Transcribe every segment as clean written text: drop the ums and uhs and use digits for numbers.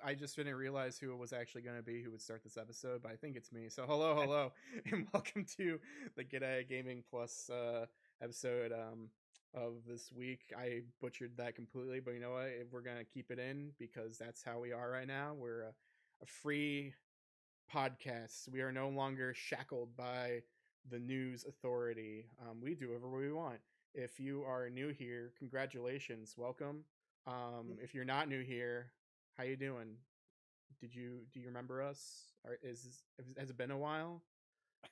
I just didn't realize who it was actually going to be who would start this episode, but I think it's me. So hello, and welcome to the G'day Gaming Plus episode of this week. I butchered that completely, but you know what? We're gonna keep it in because that's how we are right now. We're a free podcast. We are no longer shackled by the news authority. We do whatever we want. If you are new here, congratulations, welcome. If you're not new here, how you doing? Do you remember us? Or has it been a while?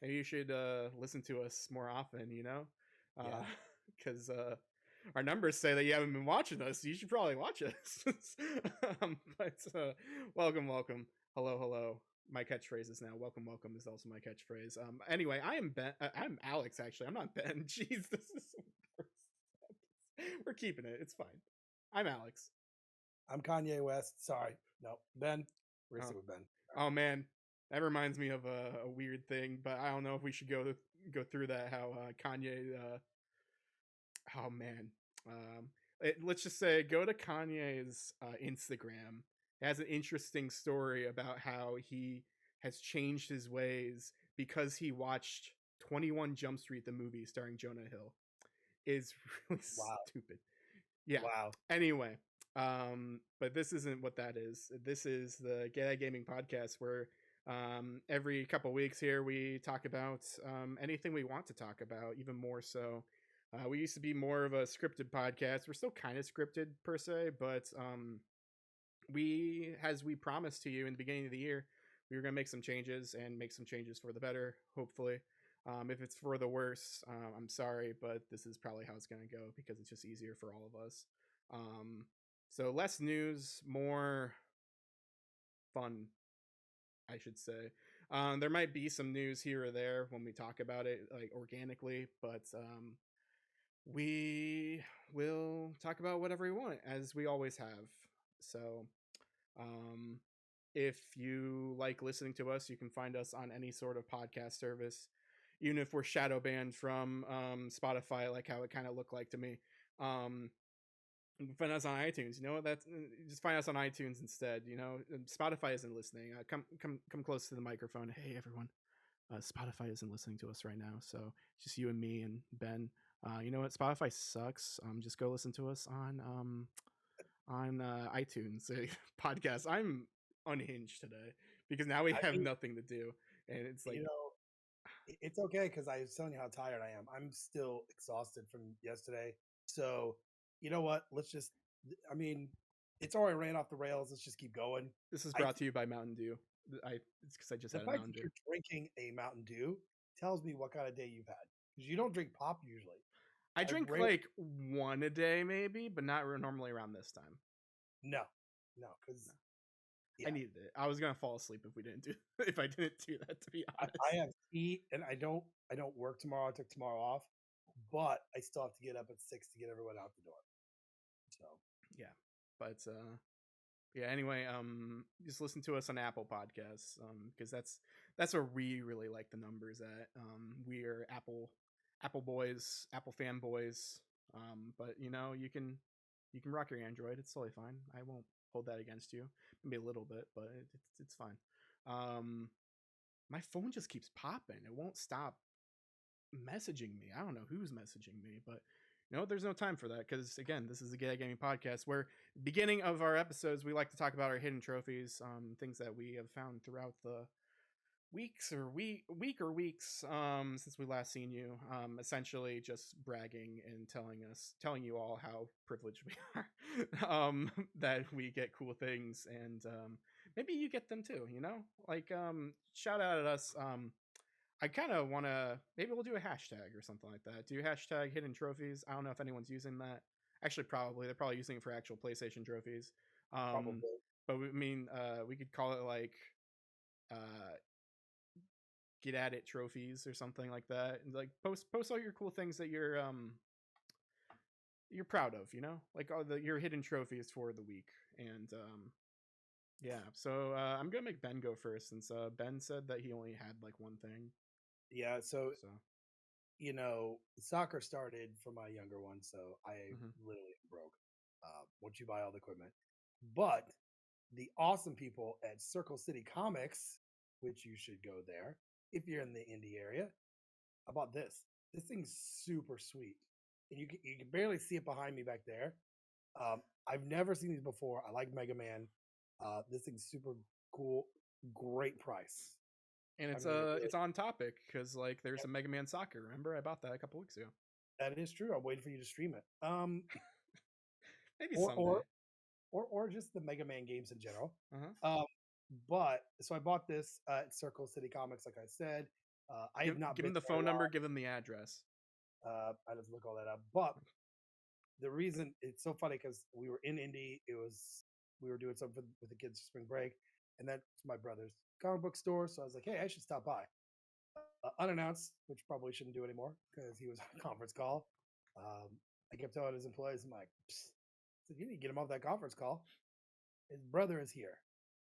Maybe you should listen to us more often. Yeah. Because our numbers say that you haven't been watching us. You should probably watch us. Welcome. Hello. My catchphrase is now welcome. Is also my catchphrase. Anyway, I am Ben. I'm Alex. Actually, I'm not Ben. Jeez, this is so worse. We're keeping it. It's fine. I'm Alex. I'm Kanye West. Sorry. No. Ben. We're Oh. gonna stick with Ben. Oh man, that reminds me of a weird thing, but I don't know if we should go through that. How Kanye. Oh man. Let's just say go to Kanye's Instagram. It has an interesting story about how he has changed his ways because he watched 21 Jump Street, the movie starring Jonah Hill. Is really Wow. stupid. Yeah. Wow. Anyway, but this isn't what that is. This is the G'day Gaming podcast where every couple weeks here we talk about anything we want to talk about, even more so. We used to be more of a scripted podcast. We're still kind of scripted per se, but as we promised to you in the beginning of the year, we were going to make some changes and make some changes for the better, hopefully. If it's for the worse, I'm sorry, but this is probably how it's going to go because it's just easier for all of us. So less news, more fun, I should say. There might be some news here or there when we talk about it, like organically, but we will talk about whatever we want, as we always have. So, if you like listening to us, you can find us on any sort of podcast service, even if we're shadow banned from Spotify, like how it kind of looked like to me. You can find us on iTunes. You know what? That's just find us on iTunes instead. Spotify isn't listening. Come close to the microphone. Hey everyone, Spotify isn't listening to us right now, so it's just you and me and Ben. You know what? Spotify sucks. Just go listen to us on iTunes podcast. I'm unhinged today because now we have nothing to do, and it's like it's okay because I was telling you how tired I am. I'm still exhausted from yesterday. So you know what? Let's just. I mean, it's already ran off the rails. Let's just keep going. This is brought to you by Mountain Dew. It's because I just had a Mountain Dew. You're drinking a Mountain Dew tells me what kind of day you've had because you don't drink pop usually. I drink like one a day maybe, but not normally around this time. No, because I needed it. I was gonna fall asleep if I didn't do that. To be honest, I have tea and I don't work tomorrow. I took tomorrow off, but I still have to get up at 6 to get everyone out the door. So yeah, but yeah. Anyway, just listen to us on Apple Podcasts, because that's where we really like the numbers at. We are Apple boys, Apple fanboys. But you can rock your Android. It's totally fine. I won't hold that against you. Maybe a little bit, but it's fine. My phone just keeps popping. It won't stop messaging me. I don't know who's messaging me, but there's no time for that because again, this is the G'day Gaming podcast where beginning of our episodes we like to talk about our hidden trophies, things that we have found throughout the week or weeks since we last seen you, essentially just bragging and telling you all how privileged we are, that we get cool things, and maybe you get them too, like shout out at us. I kind of want to, maybe we'll do a hashtag or something like that. Do hashtag hidden trophies. I don't know if anyone's using that. Actually, they're probably using it for actual PlayStation trophies. probably. But we could call it like get at it trophies or something like that, and like post all your cool things that you're proud of, like all your hidden trophies for the week. And yeah, so I'm gonna make Ben go first since Ben said that he only had like one thing. Yeah, so soccer started for my younger one, so I literally am broke once you buy all the equipment. But the awesome people at Circle City Comics, which you should go there if you're in the Indy area. How about this? This thing's super sweet, and you can barely see it behind me back there. I've never seen these before. I like Mega Man. This thing's super cool. Great price. And I mean, it really, it's on topic because like there's a Mega Man Soccer. Remember, I bought that a couple weeks ago. that is true. I'm waiting for you to stream it. Maybe Or someday. or just the Mega Man games in general. Uh-huh. But so I bought this at Circle City Comics, like I said. I have not Give been him the there in phone a number. while. Give him the address. I just look all that up. But the reason it's so funny because we were in Indy. We were doing something with the kids for spring break, and that's my brother's comic book store. So I was like, hey, I should stop by. Unannounced, which probably shouldn't do anymore because he was on a conference call. I kept telling his employees, I'm like, psst. I said, you need to get him off that conference call. His brother is here.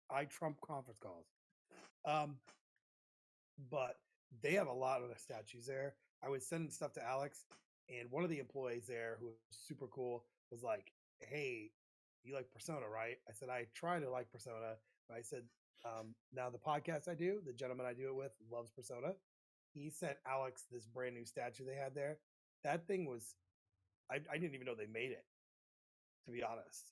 I trump conference calls. Um, but they have a lot of the statues there. I was sending stuff to Alex, and one of the employees there, who was super cool, was like, "Hey, you like Persona, right?" I said, "I try to like Persona," but I said, "Now the podcast I do, the gentleman I do it with, loves Persona." He sent Alex this brand new statue they had there. That thing was, I didn't even know they made it, to be honest.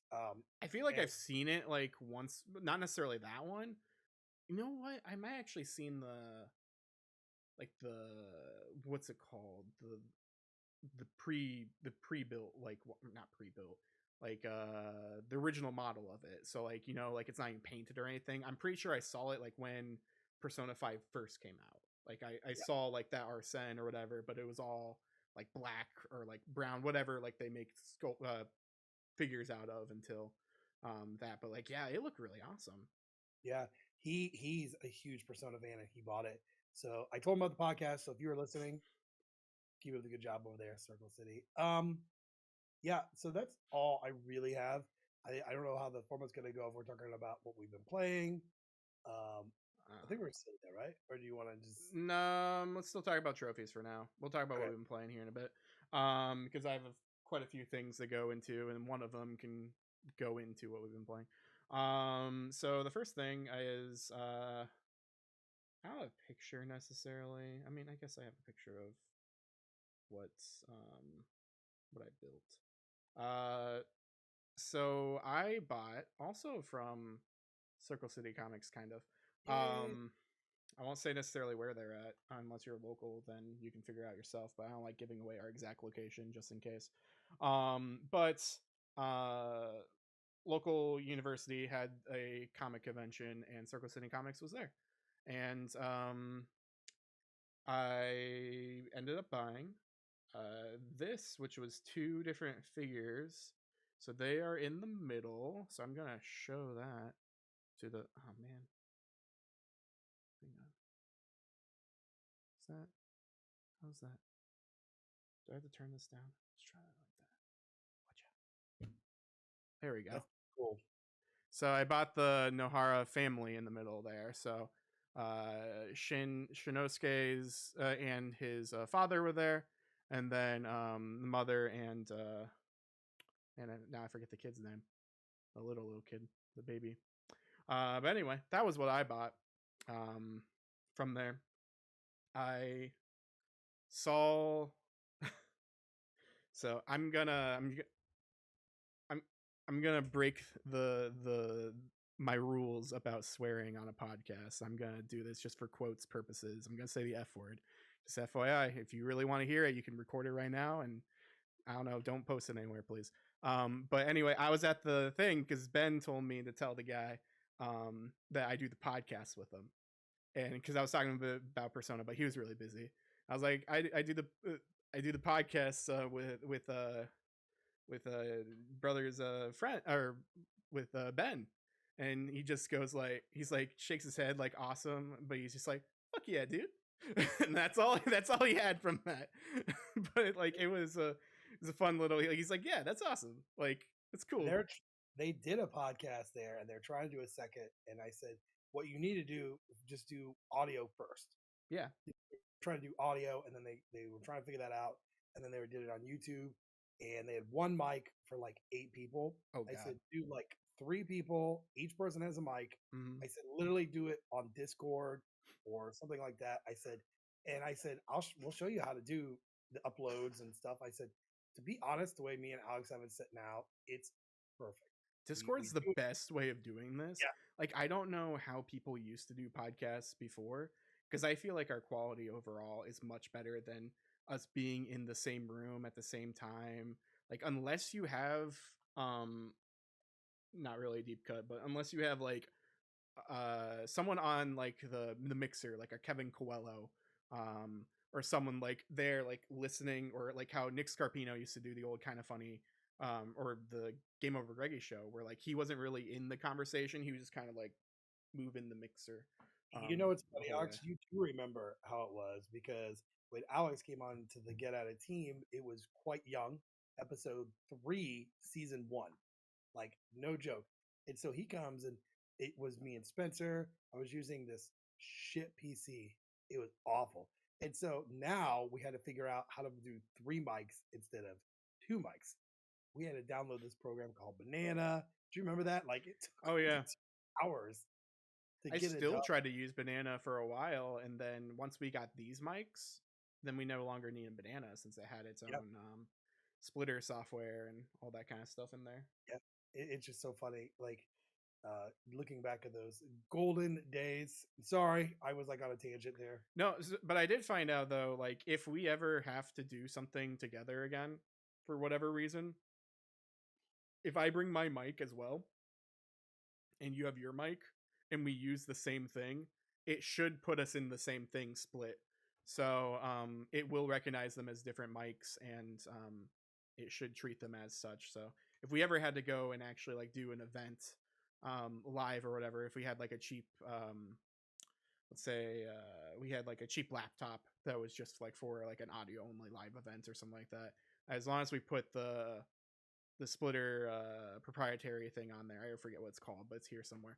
I feel like And I've seen it like once, but not necessarily that one. You know what? I might actually seen the what's it called, the pre-built, like not pre-built, like the original model of it. So like, you know, like it's not even painted or anything. I'm pretty sure I saw it like when Persona 5 first came out. Like I yeah, saw like that Arsene or whatever, but it was all like black or like brown, whatever like they make figures out of until that. But like, yeah, it looked really awesome. yeah, he's a huge Persona fan, and he bought it. So I told him about the podcast. So if you were listening, keep up the good job over there, Circle City. Yeah, so that's all I really have. I don't know how the format's gonna go if we're talking about what we've been playing. I think we're still there, right? Or do you want to just No, let's still talk about trophies for now. We'll talk about what okay? we've been playing here in a bit. Because I have quite a few things to go into, and one of them can go into what we've been playing. So the first thing is I don't have a picture necessarily. I mean, I guess I have a picture of what's what I built. So I bought also from Circle City Comics, kind of. Yay! I won't say necessarily where they're at unless you're local, then you can figure out yourself. But I don't like giving away our exact location just in case. But uh, local university had a comic convention, and Circle City Comics was there, and I ended up buying this, which was two different figures. So they are in the middle. So I'm gonna show that to the. Oh man, hang on. Is that? How's that? Do I have to turn this down? Let's try that like that. Watch out. There we go. That's cool. So I bought the Nohara family in the middle there. So Shinosuke's and his father were there, and then the mother and now I forget the kid's name, the little kid, the baby. But anyway, that was what I bought. From there, I saw. So I'm I'm gonna break the my rules about swearing on a podcast. I'm gonna do this just for quotes purposes. I'm gonna say the F word. Just FYI, if you really want to hear it, you can record it right now. And I don't know, don't post it anywhere, please. But anyway, I was at the thing because Ben told me to tell the guy that I do the podcast with him, and because I was talking about Persona, but he was really busy. I was like, I do the podcast with brother's friend, or with Ben, and he just goes like, he's like, shakes his head like awesome, but he's just like, fuck yeah, dude. And that's all he had from that. But like it was a fun little, he's like, yeah, that's awesome, like it's cool. They did a podcast there, and they're trying to do a second. And I said, what you need to do, just do audio first. Yeah. Trying to do audio, and then they were trying to figure that out, and then they did it on YouTube. and they had one mic for like 8 people. Oh I God. said, do like 3 people, each person has a mic. Hmm. I said, literally do it on Discord or something like that. I said, we'll show you how to do the uploads and stuff. I said, to be honest, the way me and Alex have it set now, it's perfect. We Discord's the do it. best way of doing this. Yeah. Like, I don't know how people used to do podcasts before, because I feel like our quality overall is much better than us being in the same room at the same time. Like, unless you have, not really a deep cut, but unless you have like someone on like the mixer, like a Kevin Coelho, or someone like there like listening, or like how Nick Scarpino used to do the old Kind of Funny, or the Game Over Greggy show, where like he wasn't really in the conversation, he was just kind of like moving the mixer You know, it's the funny, whole way. Alex. You do remember how it was because when Alex came on to the Get Out of Team, it was quite young, episode 3, season 1. Like, no joke. And so he comes and it was me and Spencer. I was using this shit PC. It was awful. And so now we had to figure out how to do 3 mics instead of 2 mics. We had to download this program called Banana. Do you remember that? Like, it took Oh like yeah, 2 hours to I get it still done. tried to use Banana for a while, and then once we got these mics, then we no longer needed Banana since it had its Yep. own splitter software and all that kind of stuff in there. Yep. It's just so funny. Like, looking back at those golden days. Sorry, I was like on a tangent there. No, but I did find out though, like if we ever have to do something together again, for whatever reason, if I bring my mic as well, and you have your mic, and we use the same thing, it should put us in the same thing split. So it will recognize them as different mics, and it should treat them as such. So if we ever had to go and actually like do an event live or whatever, if we had like a cheap let's say we had like a cheap laptop that was just like for like an audio only live event or something like that, as long as we put the splitter proprietary thing on there, I forget what it's called, but it's here somewhere.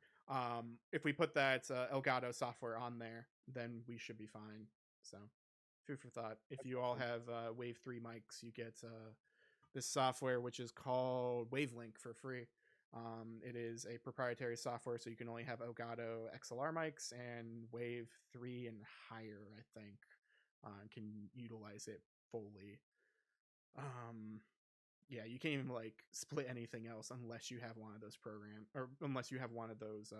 If we put that Elgato software on there, then we should be fine. So food for thought. If you all have Wave 3 mics, you get this software which is called Wavelink for free. It is a proprietary software, so you can only have Elgato XLR mics, and Wave 3 and higher, I think, can utilize it fully. Yeah, you can't even like split anything else unless you have one of those program, or unless you have one of those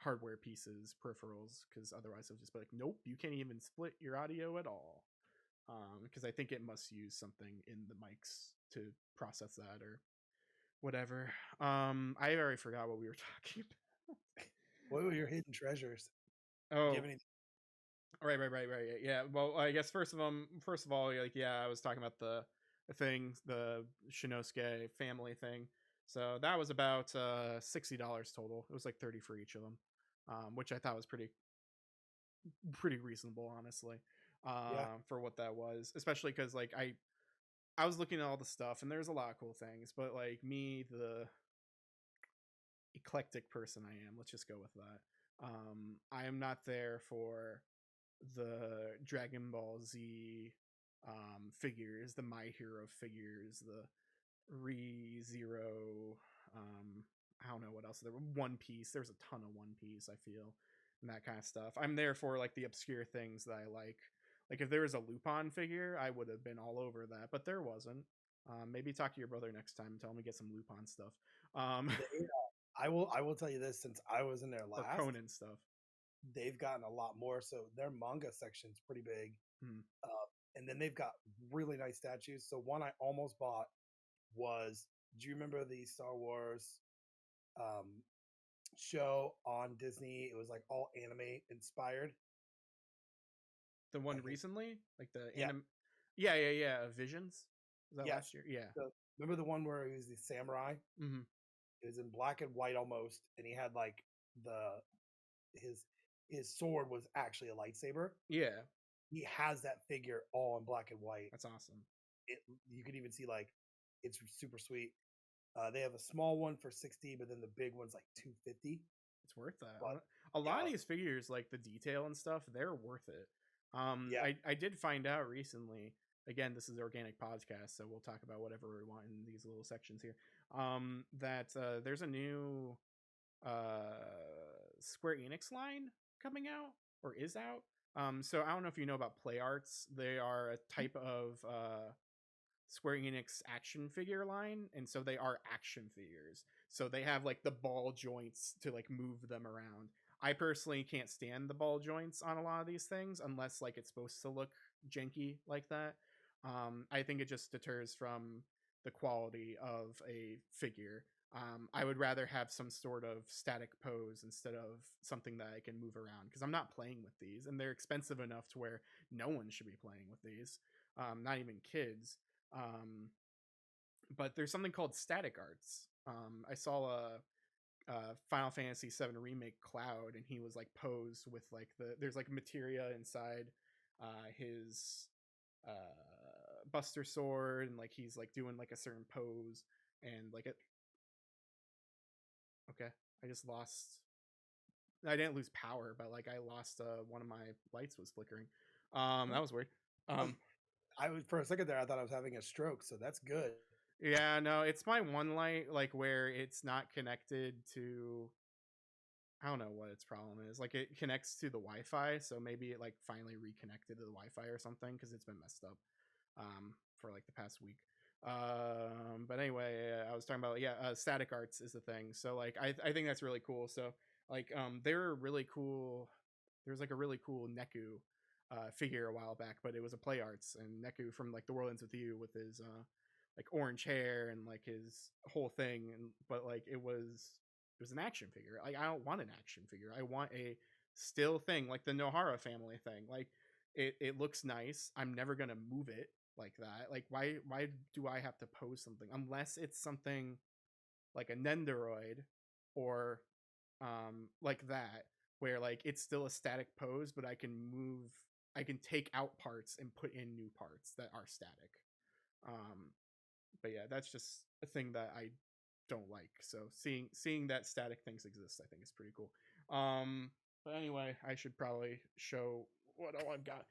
hardware pieces, peripherals, because otherwise it'll just be like, nope, you can't even split your audio at all. Because I think it must use something in the mics to process that or whatever. I already forgot what we were talking about. What were your hidden treasures? Do you have Oh, any? right. Yeah. Well, I guess first of all, like, yeah, I was talking about the thing, the Shinosuke family thing. So that was about $60 total. It was like 30 for each of them, which I thought was pretty reasonable, honestly, Yeah, for what that was. Especially because like I was looking at all the stuff, and there's a lot of cool things, but like me, the eclectic person I am, let's just go with that. I am not there for the Dragon Ball Z figures, the My Hero figures, the Re Zero. I don't know what else. There One Piece. There's a ton of One Piece. I feel, and that kind of stuff. I'm there for like the obscure things that I like. Like if there was a Lupin figure, I would have been all over that, but there wasn't. Maybe talk to your brother next time and tell him to get some Lupin stuff. Um, I will tell you this, since I was in there or last, Conan stuff. they've gotten a lot more. So their manga section's pretty big. Hmm. And then they've got really nice statues. So one I almost bought was, do you remember the Star Wars um, show on Disney? It was like all anime inspired. The one Like, recently, like the yeah, yeah, Visions. Was that yes. last year? Yeah. So remember the one where he was the samurai? Hmm. It was in black and white almost, and he had like the his his sword was actually a lightsaber. Yeah, He has that figure all in black and white. that's awesome. It You could even see like it's super sweet. They have a small one for 60, but then the big one's like 250. It's worth that. But A lot of yeah, these figures, like the detail and stuff, they're worth it. yeah, I did find out recently again, this is an organic podcast, so we'll talk about whatever we want in these little sections here. That there's a new Square Enix line coming out or is out. So I don't know if you know about Play Arts. They are a type of Square Enix action figure line, and so they are action figures. So they have like the ball joints to like move them around. I personally can't stand the ball joints on a lot of these things unless like it's supposed to look janky like that. I think it just deters from the quality of a figure. I would rather have some sort of static pose instead of something that I can move around because I'm not playing with these, and they're expensive enough to where no one should be playing with these, not even kids. Um, but there's something called static arts. I saw a Final Fantasy VII remake Cloud, and he was like posed with like there's like materia inside his Buster Sword, and like he's like doing like a certain pose, and like it. Okay, I just lost. I didn't lose power, but like I lost one of my lights was flickering. That was weird. Um, I was for a second there. I thought I was having a stroke, so that's good. yeah, no, it's my one light, like where it's not connected to. I don't know what its problem is. Like it connects to the Wi-Fi, so maybe it like finally reconnected to the Wi-Fi or something because it's been messed up for like the past week. But anyway, I was talking about static arts is the thing. So like I think that's really cool. So like they're really cool. There's like a really cool Neku figure a while back, but it was a Play Arts, and Neku from like The World Ends With You with his like orange hair and like his whole thing, and but like it was an action figure. Like I don't want an action figure. I want a still thing like the Nohara family thing. Like it looks nice. I'm never gonna move it like that. Like why do I have to pose something unless it's something like a Nendoroid or like that where like it's still a static pose, but I can take out parts and put in new parts that are static. Um, but yeah, that's just a thing that I don't like. So seeing that static things exist, I think is pretty cool. But anyway, I should probably show what all I've got.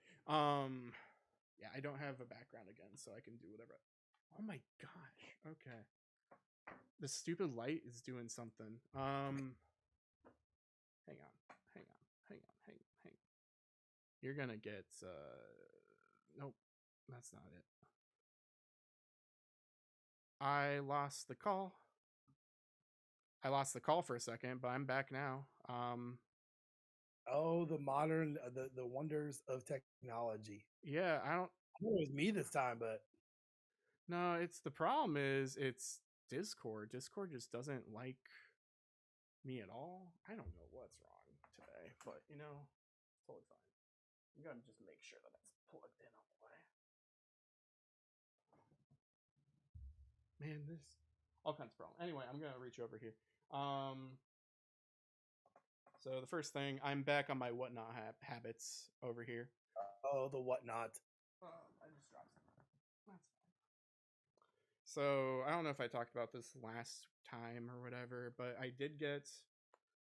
Yeah, I don't have a background again, so I can do whatever. Oh my gosh. Okay. The stupid light is doing something. Hang on. Hang on. Hang on. Hang on. Hang on. You're gonna get nope. That's not it. I lost the call. I lost the call for a second, but I'm back now. Oh, the modern, the wonders of technology. Yeah, I don't. I thought it was me this time, but No, it's the problem is it's Discord. Discord just doesn't like me at all. I don't know what's wrong today, but you know, it's totally fine. I'm gonna just make sure that it's plugged in all the way. Man, this all kinds of problems. Anyway, I'm gonna reach over here. So the first thing, I'm back on my whatnot habits over here. oh, the whatnot. I just dropped something. That's fine. So I don't know if I talked about this last time or whatever, but I did get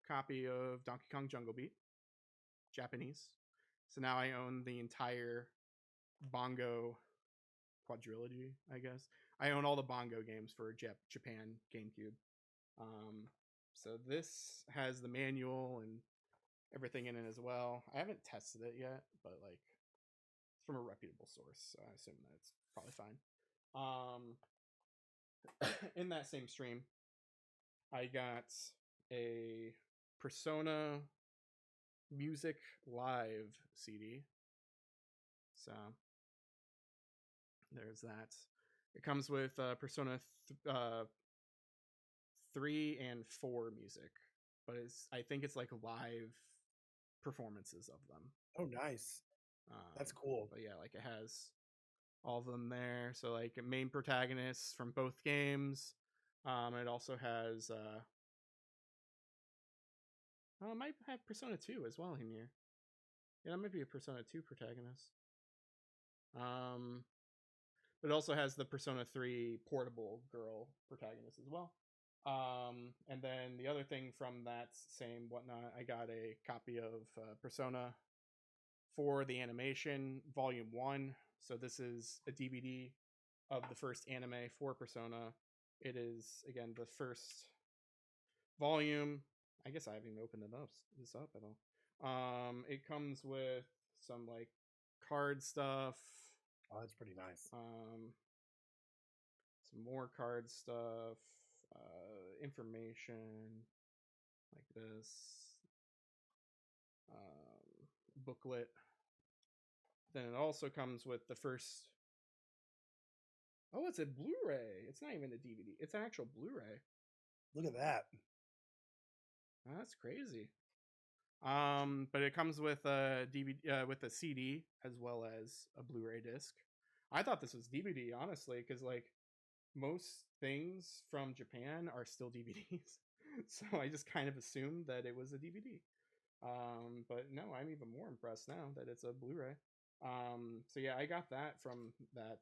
a copy of Donkey Kong Jungle Beat, Japanese. So now I own the entire Bongo quadrilogy, I guess. I own all the Bongo games for Japan GameCube. So this has the manual and everything in it as well. I haven't tested it yet, but like it's from a reputable source, so I assume that it's probably fine. In that same stream, I got a Persona Music Live CD. So there's that. It comes with Persona 3 and 4 music, but I think it's like live performances of them. Oh, nice. That's cool. But yeah, like it has all of them there. So like main protagonists from both games. It also has it might have Persona 2 as well in here. Yeah, that might be a Persona 2 protagonist. But it also has the Persona 3 portable girl protagonist as well. And then the other thing from that same whatnot, I got a copy of Persona 4 the animation volume 1. So this is a DVD of the first anime for Persona. It is again the first volume. I guess I haven't even opened this up at all. It comes with some like card stuff. Oh, that's pretty nice. Some more card stuff, information like this, booklet. Then it also comes with the first. Oh, it's a Blu-ray. It's not even a DVD. It's an actual Blu-ray. Look at that. Oh, that's crazy. But it comes with a DVD, with a CD as well as a Blu-ray disc. I thought this was DVD, honestly, because like most things from Japan are still DVDs, so I just kind of assumed that it was a DVD. But no, I'm even more impressed now that it's a Blu-ray. So yeah, I got that from that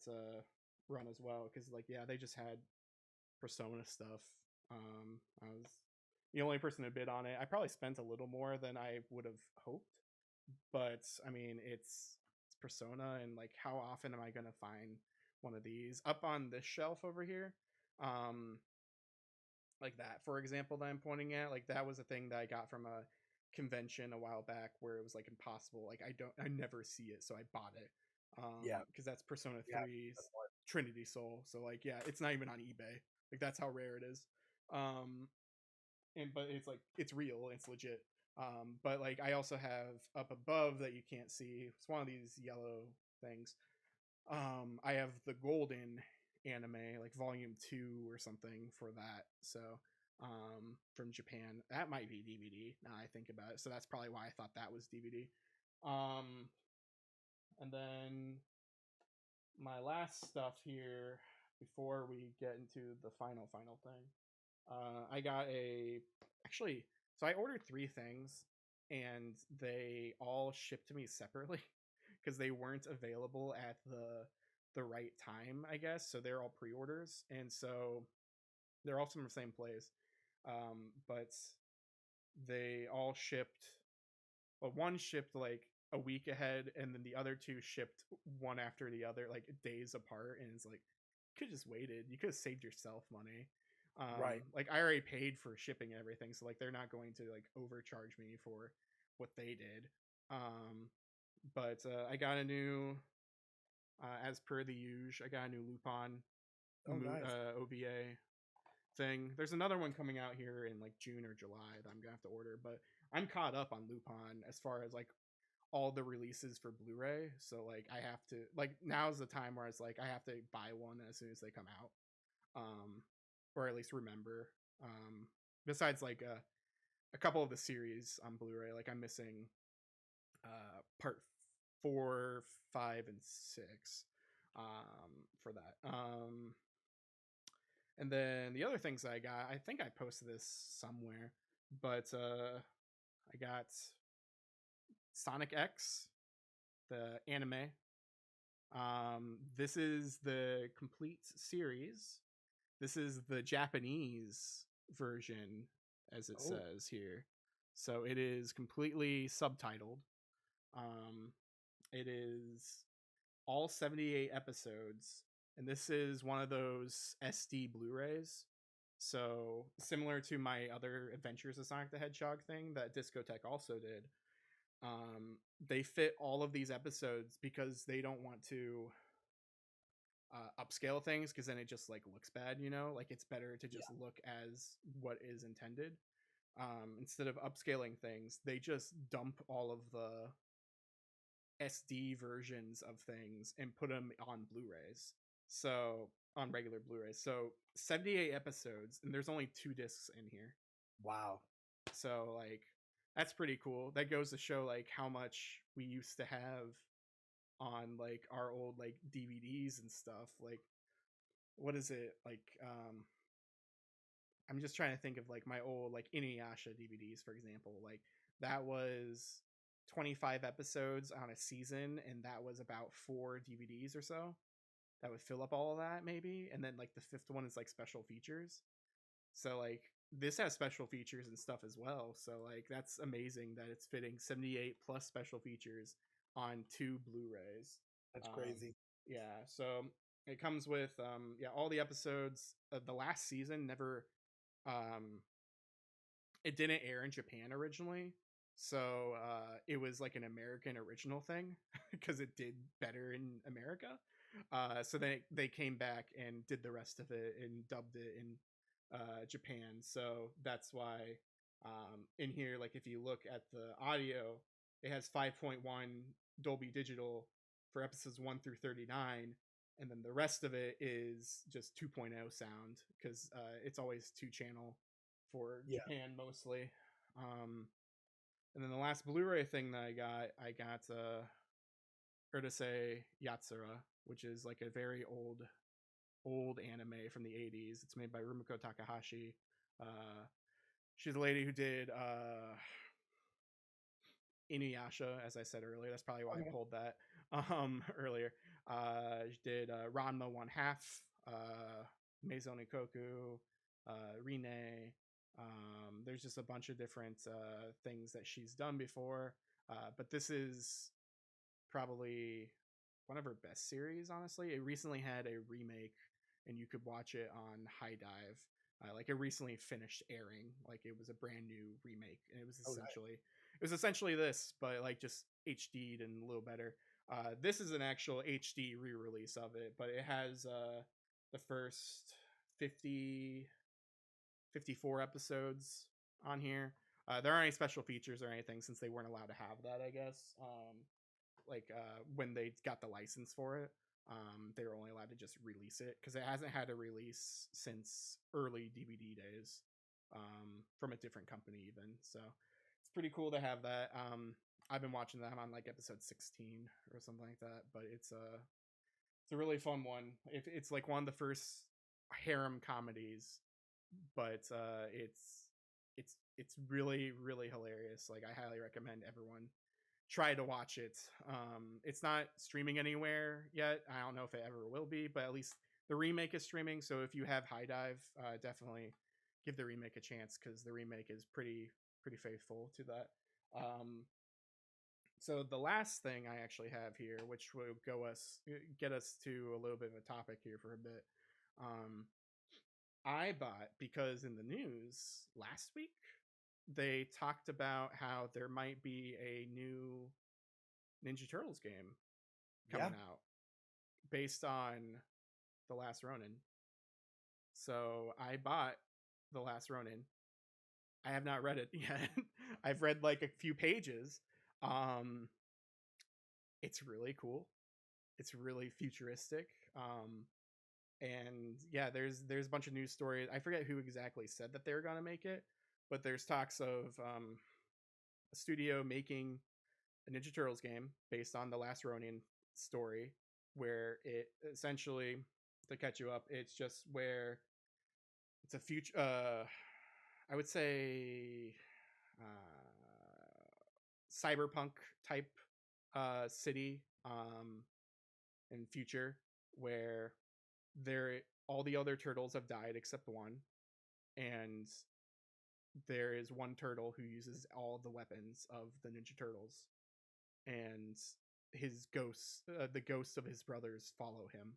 run as well, because like yeah, they just had Persona stuff. I was the only person to bid on it. I probably spent a little more than I would have hoped, but I mean it's Persona, and like how often am I gonna find one of these up on this shelf over here? Like that, for example, that I'm pointing at, like that was a thing that I got from a convention a while back where it was like impossible. Like I never see it, so I bought it. Yeah, because that's Persona yeah. 3's Trinity Soul. So like yeah, it's not even on eBay. Like that's how rare it is. And but it's like it's real, it's legit. But like I also have up above that you can't see. It's one of these yellow things. I have the golden anime, like volume 2 or something for that. So from Japan, that might be DVD now I think about it. So that's probably why I thought that was DVD. And then my last stuff here before we get into the final thing. I got actually, so I ordered 3 things and they all shipped to me separately because they weren't available at the right time, I guess. So they're all pre-orders, and so they're all from the same place. But they all shipped. Well, one shipped like a week ahead, and then the other 2 shipped one after the other, like days apart. And it's like, you could just waited. You could have saved yourself money. Right. Like I already paid for shipping and everything, so like they're not going to like overcharge me for what they did. But I got a new, as per the usual, I got a new Lupin Nice. OVA thing. There's another one coming out here in like June or July that I'm gonna have to order, but I'm caught up on Lupin as far as like all the releases for Blu-ray. So like I have to, like, now's the time where it's like I have to buy one as soon as they come out. Or at least remember. Besides like a couple of the series on Blu-ray, like I'm missing part 4, 5, and 6 for that. And then the other things I got, I think I posted this somewhere, but I got Sonic X, the anime. This is the complete series. This is the Japanese version, as it says here. So it is completely subtitled. It is all 78 episodes, and this is one of those SD Blu-rays. So similar to my other Adventures of Sonic the Hedgehog thing that Discotech also did. They fit all of these episodes because they don't want to upscale things, because then it just like looks bad, you know. Like it's better to just look as what is intended. Instead of upscaling things, they just dump all of the SD versions of things and put them on Blu-rays. So on regular Blu-rays. So 78 episodes, and there's only 2 discs in here. Wow. So like that's pretty cool. That goes to show like how much we used to have on like our old like DVDs and stuff. Like what is it? Like I'm just trying to think of like my old like Inuyasha DVDs, for example. Like that was 25 episodes on a season, and that was about 4 DVDs or so. That would fill up all of that maybe, and then like the 5th one is like special features. So like this has special features and stuff as well. So like that's amazing that it's fitting 78 plus special features on 2 Blu-rays. That's crazy. Yeah, so it comes with all the episodes of the last season never um it didn't air in Japan originally. So it was like an American original thing because it did better in America. So they came back and did the rest of it and dubbed it in Japan. So that's why in here, like if you look at the audio, it has 5.1 Dolby Digital for episodes 1 through 39, and then the rest of it is just 2.0 sound because it's always two channel for Yeah. Japan mostly. Um, and then the last Blu-ray thing that I got Urusei Yatsura, which is like a very old anime from the 80s. It's made by Rumiko Takahashi. She's the lady who did Inuyasha, as I said earlier. That's probably why I Okay. pulled that earlier. She did Ranma One Half, Maison Ikoku, Rine. There's just a bunch of different things that she's done before, but this is probably one of her best series. Honestly, it recently had a remake, and you could watch it on High Dive. Like it recently finished airing, like it was a brand new remake, and Okay. it was essentially this, but like just HD'd and a little better. This is an actual HD re-release of it, but it has the first 50 54 episodes on here. There aren't any special features or anything since they weren't allowed to have that, I guess. When they got the license for it, they were only allowed to just release it because it hasn't had a release since early DVD days from a different company, even. So it's pretty cool to have that. I've been watching that. I'm on like episode 16 or something like that, but it's a really fun one. It's like one of the first harem comedies, but it's really really hilarious. Like I highly recommend everyone try to watch it. It's not streaming anywhere yet. I don't know if it ever will be, but at least the remake is streaming. So if you have High Dive, definitely give the remake a chance because the remake is pretty faithful to that. So the last thing I actually have here, which will get us to a little bit of a topic here for a bit. Um, I bought because in the news last week they talked about how there might be a new Ninja Turtles game Yeah. coming out based on The Last Ronin. So I bought The Last Ronin. I have not read it yet. I've read like a few pages. Um it's really cool. It's really futuristic. And yeah, there's a bunch of news stories. I forget who exactly said that they were going to make it, but there's talks of a studio making a Ninja Turtles game based on the Last Ronin story, where it essentially, to catch you up, it's just where it's a future. I would say cyberpunk type city in future where there all the other turtles have died except one, and there is one turtle who uses all the weapons of the Ninja Turtles, and his ghosts, the ghosts of his brothers, follow him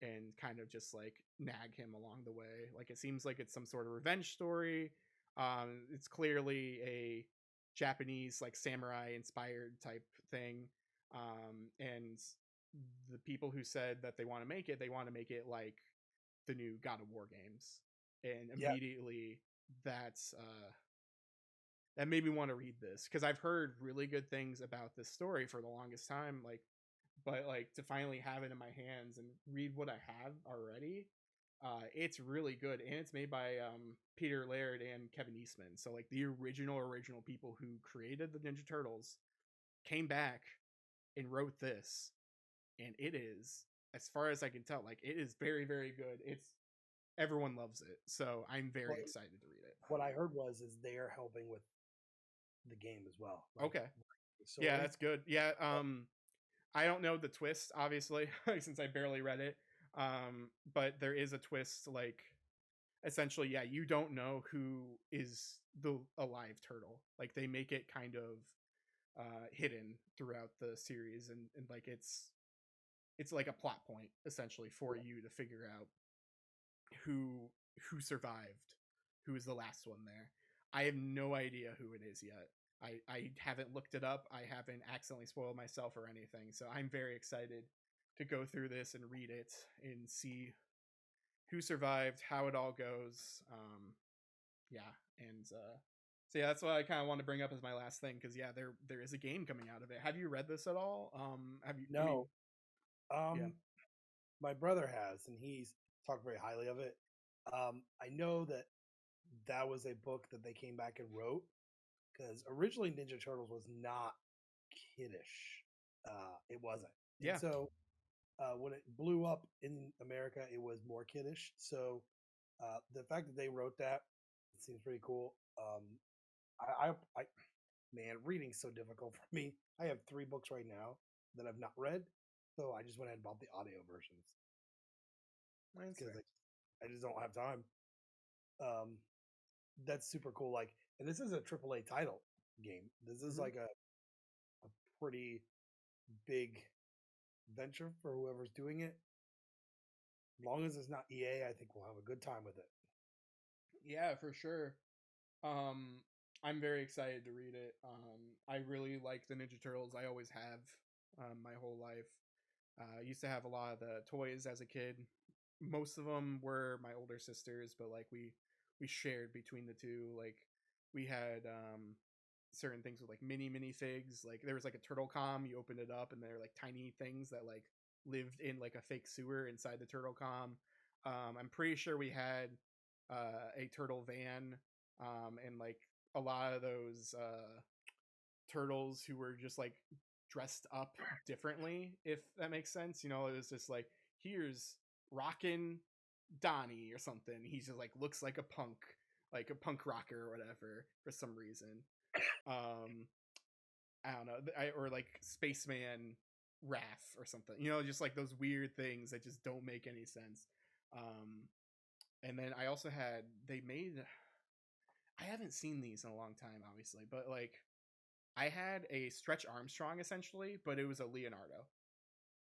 and kind of just like nag him along the way. Like it seems like it's some sort of revenge story. It's clearly a Japanese like samurai inspired type thing. And the people who said that they want to make it like the new God of War games. And Yeah. immediately that's that made me want to read this because I've heard really good things about this story for the longest time. Like, but like to finally have it in my hands and read what I have already, it's really good, and it's made by Peter Laird and Kevin Eastman. So like the original people who created the Ninja Turtles came back and wrote this, and it is, as far as I can tell, like it is very good. It's everyone loves it, so I'm very Well, excited to read it. what I heard is they are helping with the game as well, like Okay, the yeah, story. that's good. Yeah, I don't know the twist, obviously, since I barely read it. But there is a twist, like essentially, yeah, you don't know who is the alive turtle. Like they make it kind of hidden throughout the series, and like it's like a plot point essentially for you to figure out who survived, who is the last one there. I have no idea who it is yet. I haven't looked it up. I haven't accidentally spoiled myself or anything. So I'm very excited to go through this and read it and see who survived, how it all goes. Yeah, and so yeah, that's what I kind of want to bring up as my last thing because yeah, there is a game coming out of it. Have you read this at all? Have you? I mean, No, yeah, um, my brother has, and he's talked very highly of it. I know that that was a book that they came back and wrote because originally Ninja Turtles was not kiddish. It wasn't, and yeah, so when it blew up in America, it was more kiddish. So the fact that they wrote that it seems pretty cool. I man, reading's so difficult for me. I have 3 books right now that I've not read, so I just went ahead and bought the audio versions that's because fair. I just don't have time. Um, that's super cool. Like, and this is a AAA title game. This is Hmm. like a pretty big venture for whoever's doing it. As long as it's not EA, I think we'll have a good time with it. Yeah, for sure. Um, I'm very excited to read it. I really like the Ninja Turtles. I always have, my whole life. I used to have a lot of the toys as a kid. Most of them were my older sisters, but like we shared between the two. Like we had certain things with like mini figs. Like there was like a turtle com. You opened it up and they're like tiny things that like lived in like a fake sewer inside the turtle com. I'm pretty sure we had a turtle van, and like a lot of those turtles who were just like dressed up differently, if that makes sense. You know, it was just like, here's Rockin' Donnie or something. He just like looks like a punk rocker or whatever for some reason. Um, I don't know, or like Spaceman Raph or something. You know, just like those weird things that just don't make any sense. Um, and then I also had they made. I haven't seen these in a long time, obviously, but like I had a Stretch Armstrong essentially, but it was a Leonardo.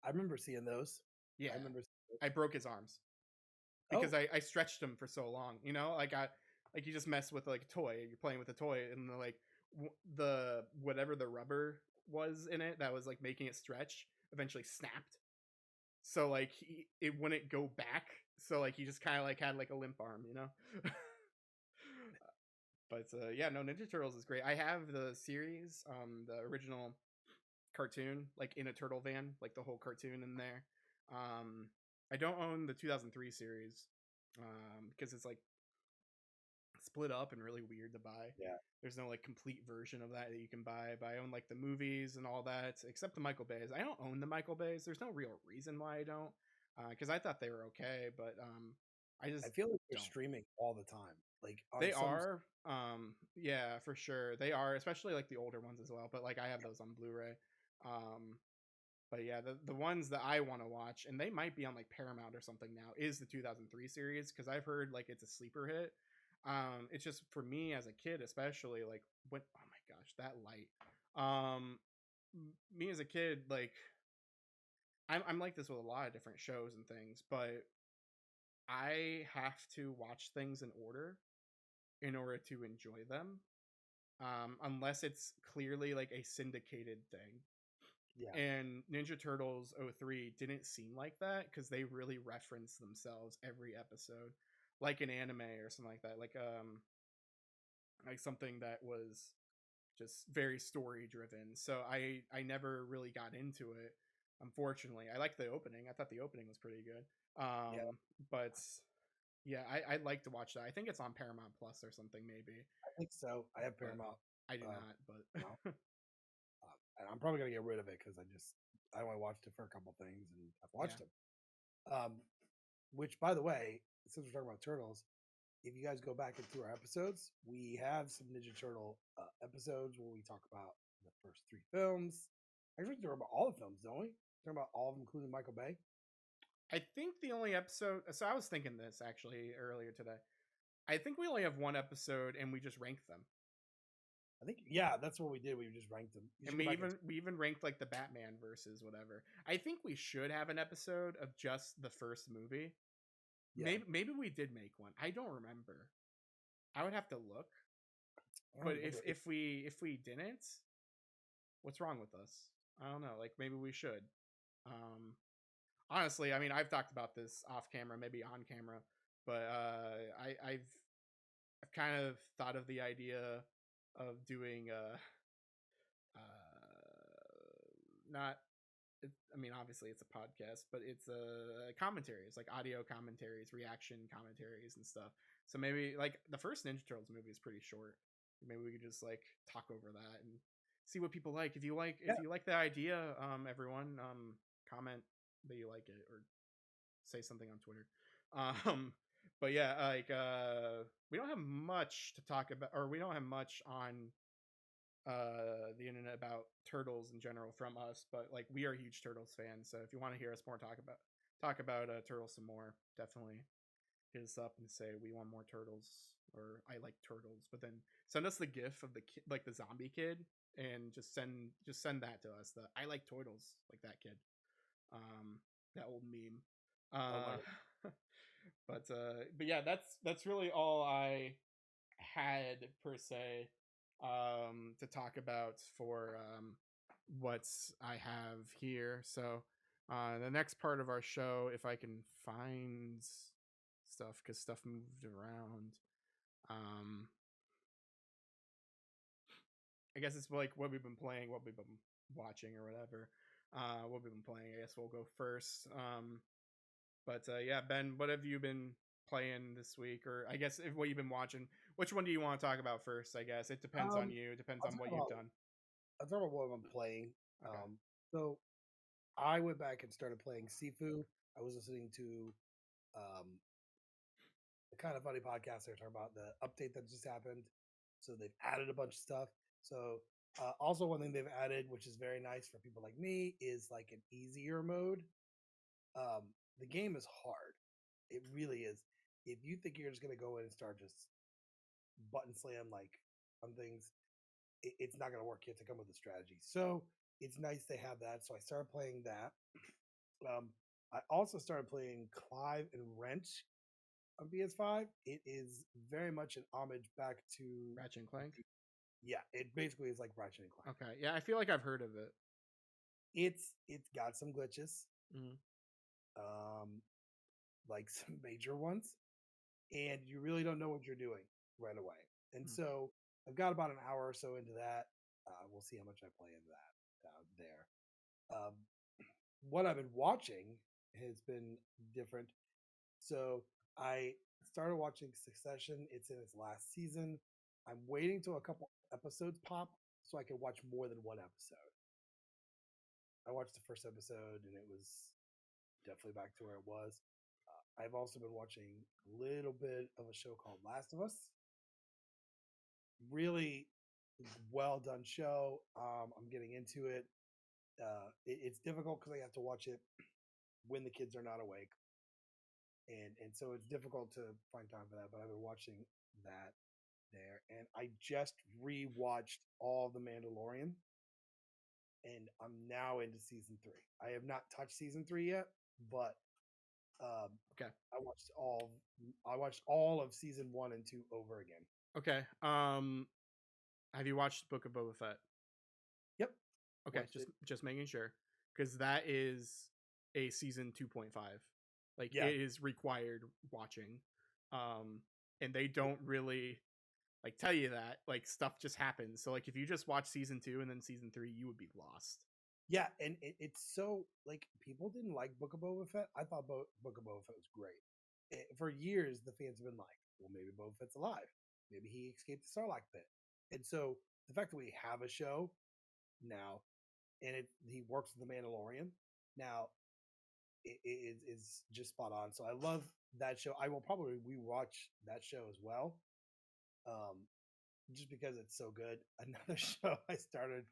I remember seeing those. Yeah, I remember. I broke his arms because Oh, I stretched him for so long. You know, like you just mess with like a toy. You're playing with a toy, and like the whatever the rubber was in it that was like making it stretch eventually snapped. So like it wouldn't go back. So like he just kind of like had like a limp arm, you know. But yeah, no, Ninja Turtles is great. I have the series, the original cartoon, like in a turtle van, like the whole cartoon in there. Um, I don't own the 2003 series because it's like split up and really weird to buy. yeah. There's no like complete version of that you can buy, but I own like the movies and all that, except the Michael Bays. I don't own the Michael Bays. There's no real reason why I don't, because I thought they were okay, but I I just feel like they're don't. streaming all the time. Like on They some. are, yeah, for sure. They are, especially like the older ones as well. But like I have those on Blu-ray. Um, but yeah, the ones that I want to watch, and they might be on like Paramount or something now, is the 2003 series because I've heard like it's a sleeper hit. It's just for me as a kid, especially like when oh my gosh, that light. Um, me as a kid, like I'm like this with a lot of different shows and things, but I have to watch things in order to enjoy them. Unless it's clearly like a syndicated thing. Yeah. And Ninja Turtles '03 didn't seem like that because they really reference themselves every episode, like an anime or something like that, like something that was just very story driven. So I never really got into it. Unfortunately, I liked the opening. I thought the opening was pretty good. Yeah. But yeah, I'd like to watch that. I think it's on Paramount Plus or something maybe, I think so. I have but Paramount. I do Uh, not. now, But and I'm probably gonna get rid of it because I only watched it for a couple things and I've yeah. watched them. Which, by the way, since we're talking about turtles, if you guys go back into our episodes, we have some Ninja Turtle episodes where we talk about the first 3 films. Actually, we talk about all the films, don't we? Talk about all of them, including Michael Bay. I think the only episode. So I was thinking this actually earlier today. I think we only have one episode, and we just rank them. I think that's what we did. We just ranked them. You And should go back and we even ranked like the Batman versus whatever. I think we should have an episode of just the first movie. yeah. Maybe we did make one. I don't remember. I would have to look. I don't But remember. if we didn't, what's wrong with us? I don't know. Like maybe we should. Um, honestly, I mean, I've talked about this off camera, maybe on camera, but I've kind of thought of the idea of doing not. I mean, obviously it's a podcast, but it's commentaries, like audio commentaries, reaction commentaries, and stuff. So maybe like the first Ninja Turtles movie is pretty short. Maybe we could just like talk over that and see what people like. If you like the idea, everyone, comment that you like it or say something on Twitter. But yeah, like we don't have much to talk about, or we don't have much on the internet about turtles in general from us, but like we are huge Turtles fans, so if you want to hear us more talk about turtles some more, definitely hit us up and say we want more turtles, or I like turtles. But then send us the gif of the kid, like the zombie kid, and just send that to us, the I like turtles, like that kid, that old meme. Oh my But yeah, that's really all I had per se to talk about for what I have here. So the next part of our show, if I can find stuff, because stuff moved around. I guess it's like what we've been playing, what we've been watching, or whatever. What we've been playing. I guess we'll go first. But yeah, Ben, what have you been playing this week? Or I guess what you've been watching. Which one do you want to talk about first? I guess it depends on you. It depends I'll on talk what you've about done. what I'm playing. Okay. So I went back and started playing Sifu. I was listening to um, the Kind of Funny podcast. They're talking about the update that just happened. So they've added a bunch of stuff. So also one thing they've added, which is very nice for people like me, is like an easier mode. The game is hard. It really is. If you think you're just gonna go in and start just button slam like on things, it's not gonna work. You have to come with a strategy. So it's nice they have that. So I started playing that. I also started playing Clive and Wrench on PS5. It is very much an homage back to Ratchet and Clank. Yeah, it basically is like Ratchet and Clank. Okay. Yeah, I feel like I've heard of it. It's got some glitches, Mm-hmm. like some major ones, and you really don't know what you're doing right away. And so I've got about an hour or so into that. We'll see how much I play into that there. What I've been watching has been different. So I started watching Succession. It's in its last season. I'm waiting till a couple episodes pop so I can watch more than one episode. I watched the first episode and it was definitely back to where it was. I've also been watching a little bit of a show called Last of Us. Really well done show. I'm getting into it. It's difficult because I have to watch it when the kids are not awake, and so it's difficult to find time for that. But I've been watching that there, and I just rewatched all the Mandalorian, and I'm now into season 3. I have not touched season 3 yet, but Okay. I watched all of season 1 and 2 over again. Okay. Have you watched Book of Boba Fett? Yep. Okay, just making sure, because that is a season 2.5. Like it is required watching. And they don't really like tell you that, like stuff just happens. So like if you just watch season 2 and then season 3, you would be lost. Yeah, and it's so like people didn't like Book of Boba Fett. I thought Book of Boba Fett was great. For years, the fans have been like, "Well, maybe Boba Fett's alive. Maybe he escaped the Sarlacc pit." And so the fact that we have a show now, and he works with the Mandalorian now, is just spot on. So I love that show. I will probably rewatch that show as well, just because it's so good. Another show I started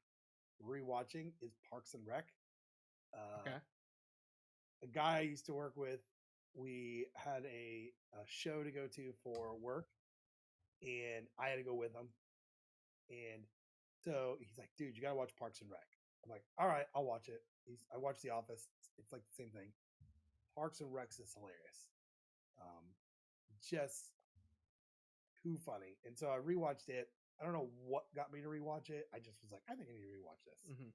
rewatching is Parks and Rec. Okay. A guy I used to work with, we had a show to go to for work, and I had to go with him. And so he's like, dude, you gotta watch Parks and Rec. I'm like, all right, I'll watch it. I watched The Office. It's like the same thing. Parks and Rec is hilarious. Just too funny. And so I rewatched it. I don't know what got me to rewatch it. I just was like, I think I need to rewatch this. Mm-hmm.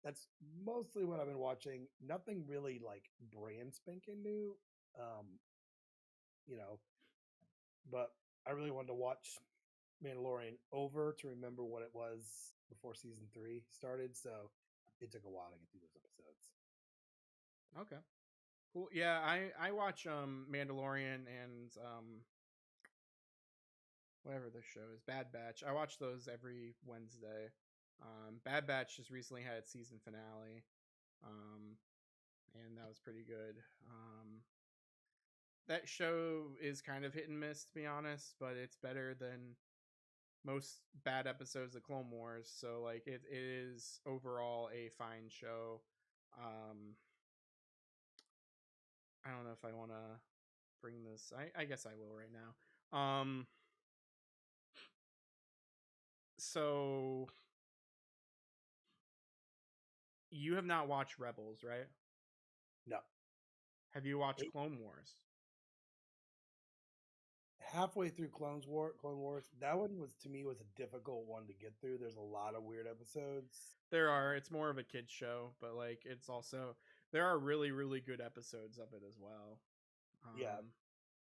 That's mostly what I've been watching. Nothing really like brand spanking new. Um, you know, but I really wanted to watch Mandalorian over to remember what it was before season 3 started. So it took a while to get through those episodes. Okay. Cool. Yeah, I watch Mandalorian and whatever the show is, Bad Batch. I watch those every Wednesday. Bad Batch just recently had its season finale. And that was pretty good. That show is kind of hit and miss, to be honest, but it's better than most bad episodes of Clone Wars. So like it is overall a fine show. I don't know if I want to bring this. I guess I will right now. So you have not watched Rebels, right? No. Have you watched Clone Wars? Halfway through Clone Wars, that one was to me was a difficult one to get through. There's a lot of weird episodes. There are. It's more of a kids show, but like it's also there are really really good episodes of it as well. Yeah,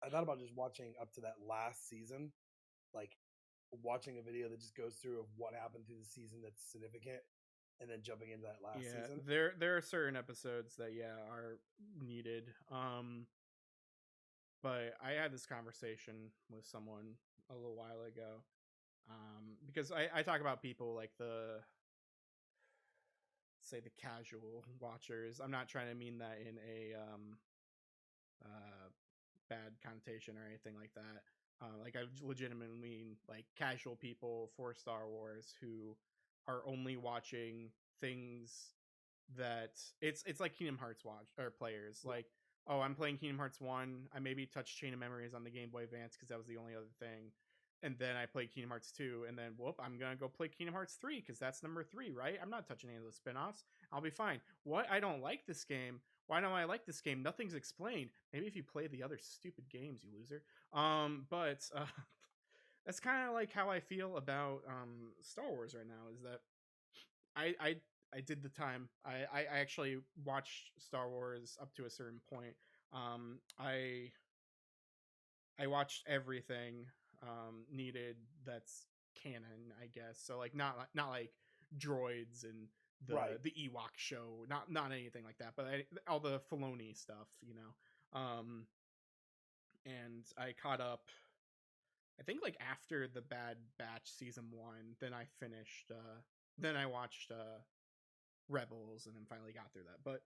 I thought about just watching up to that last season, like watching a video that just goes through of what happened through the season that's significant, and then jumping into that last season. There are certain episodes that are needed. But I had this conversation with someone a little while ago, because I talk about people like say the casual watchers. I'm not trying to mean that in a bad connotation or anything like that. Like I legitimately mean like casual people for Star Wars who are only watching things that it's like Kingdom Hearts watch or players. Like, oh, I'm playing Kingdom Hearts 1. I maybe touched Chain of Memories on the Game Boy Advance because that was the only other thing. And then I played Kingdom Hearts 2, and then whoop, I'm gonna go play Kingdom Hearts 3 because that's number 3, right? I'm not touching any of those spin-offs. I'll be fine. What? I don't like this game. Why don't I like this game? Nothing's explained. Maybe if you play the other stupid games, you loser. But that's kind of like how I feel about Star Wars right now. Is that I did the time. I actually watched Star Wars up to a certain point. I watched everything needed that's canon, I guess. So like not like droids and the Ewok show, not anything like that, but all the Filoni stuff, you know. And I caught up. I think like after the Bad Batch season 1, then I finished. Then I watched Rebels, and then finally got through that. But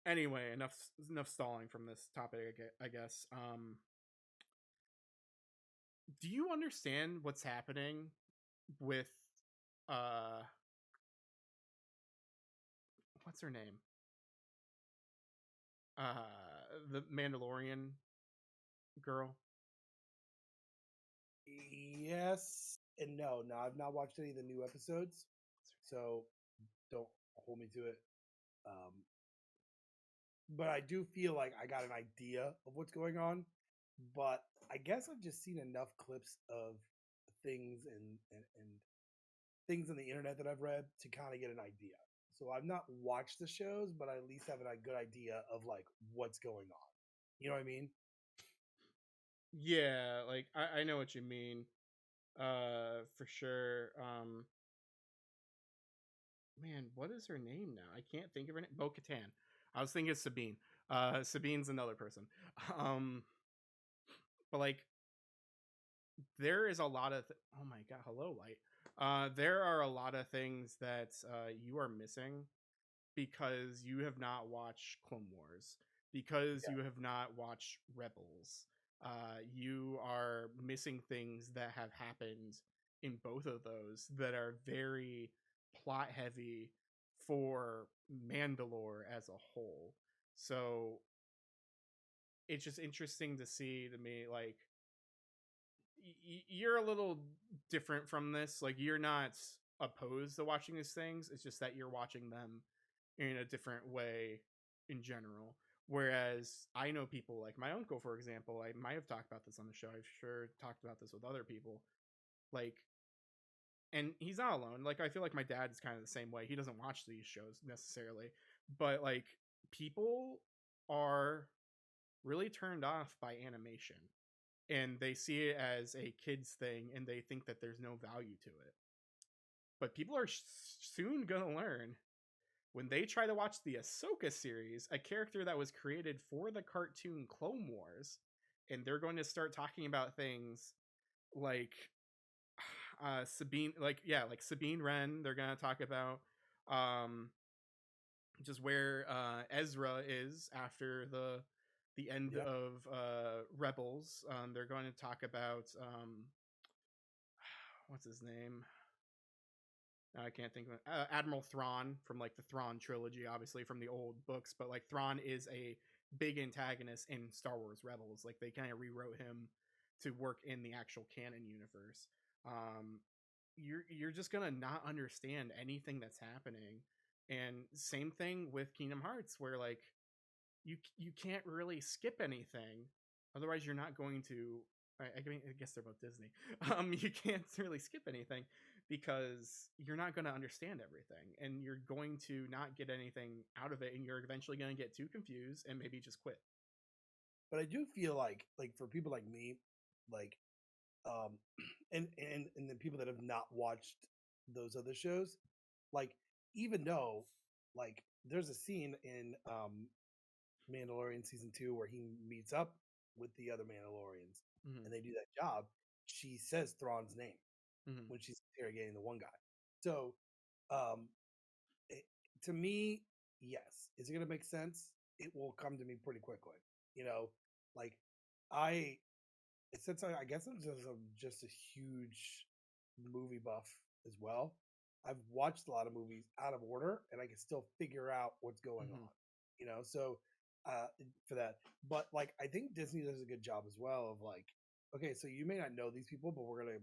anyway, enough stalling from this topic, I guess. Do you understand what's happening with what's her name? The Mandalorian girl? Yes and no. No, I've not watched any of the new episodes, so don't hold me to it. But I do feel like I got an idea of what's going on. But I guess I've just seen enough clips of things and things on the internet that I've read to kind of get an idea. So I've not watched the shows, but I at least have a good idea of like what's going on. You know what I mean? Yeah, like I know what you mean. For sure. Man, what is her name now? I can't think of her name. Bo-Katan. I was thinking Sabine. Sabine's another person. But like there is a lot of oh my god, hello light. There are a lot of things that you are missing because you have not watched Clone Wars, because you have not watched Rebels. You are missing things that have happened in both of those that are very plot heavy for Mandalore as a whole. So it's just interesting to see to me, like, you're a little different from this. Like you're not opposed to watching these things. It's just that you're watching them in a different way in general. Whereas I know people like my uncle, for example. I might have talked about this on the show. I've sure talked about this with other people. Like, and he's not alone. Like, I feel like my dad is kind of the same way. He doesn't watch these shows necessarily, but like people are really turned off by animation and they see it as a kids thing and they think that there's no value to it. But people are soon going to learn when they try to watch the Ahsoka series, a character that was created for the cartoon Clone Wars, and they're going to start talking about things like Sabine, like Sabine Wren. They're going to talk about um, just where Ezra is after the end Yeah. of Rebels. They're going to talk about what's his name? I can't think of it. Admiral Thrawn from like the Thrawn trilogy, obviously from the old books, but like Thrawn is a big antagonist in Star Wars Rebels. Like they kind of rewrote him to work in the actual canon universe. Um, you're just gonna not understand anything that's happening, and same thing with Kingdom Hearts, where like you can't really skip anything, otherwise you're not going to. I mean, I guess they're both Disney. You can't really skip anything because you're not going to understand everything, and you're going to not get anything out of it, and you're eventually going to get too confused and maybe just quit. But I do feel like for people like me, like um and the people that have not watched those other shows, like even though like there's a scene in Mandalorian season 2 where he meets up with the other Mandalorians Mm-hmm. and they do that job, she says Thrawn's name Mm-hmm. when she's interrogating the one guy. So um it, to me, yes. Is it going to make sense? It will come to me pretty quickly. You know, like I, since I guess I'm just a huge movie buff as well. I've watched a lot of movies out of order, and I can still figure out what's going Mm-hmm. on. So uh, for that, but like I think Disney does a good job as well of like, okay, so you may not know these people, but we're gonna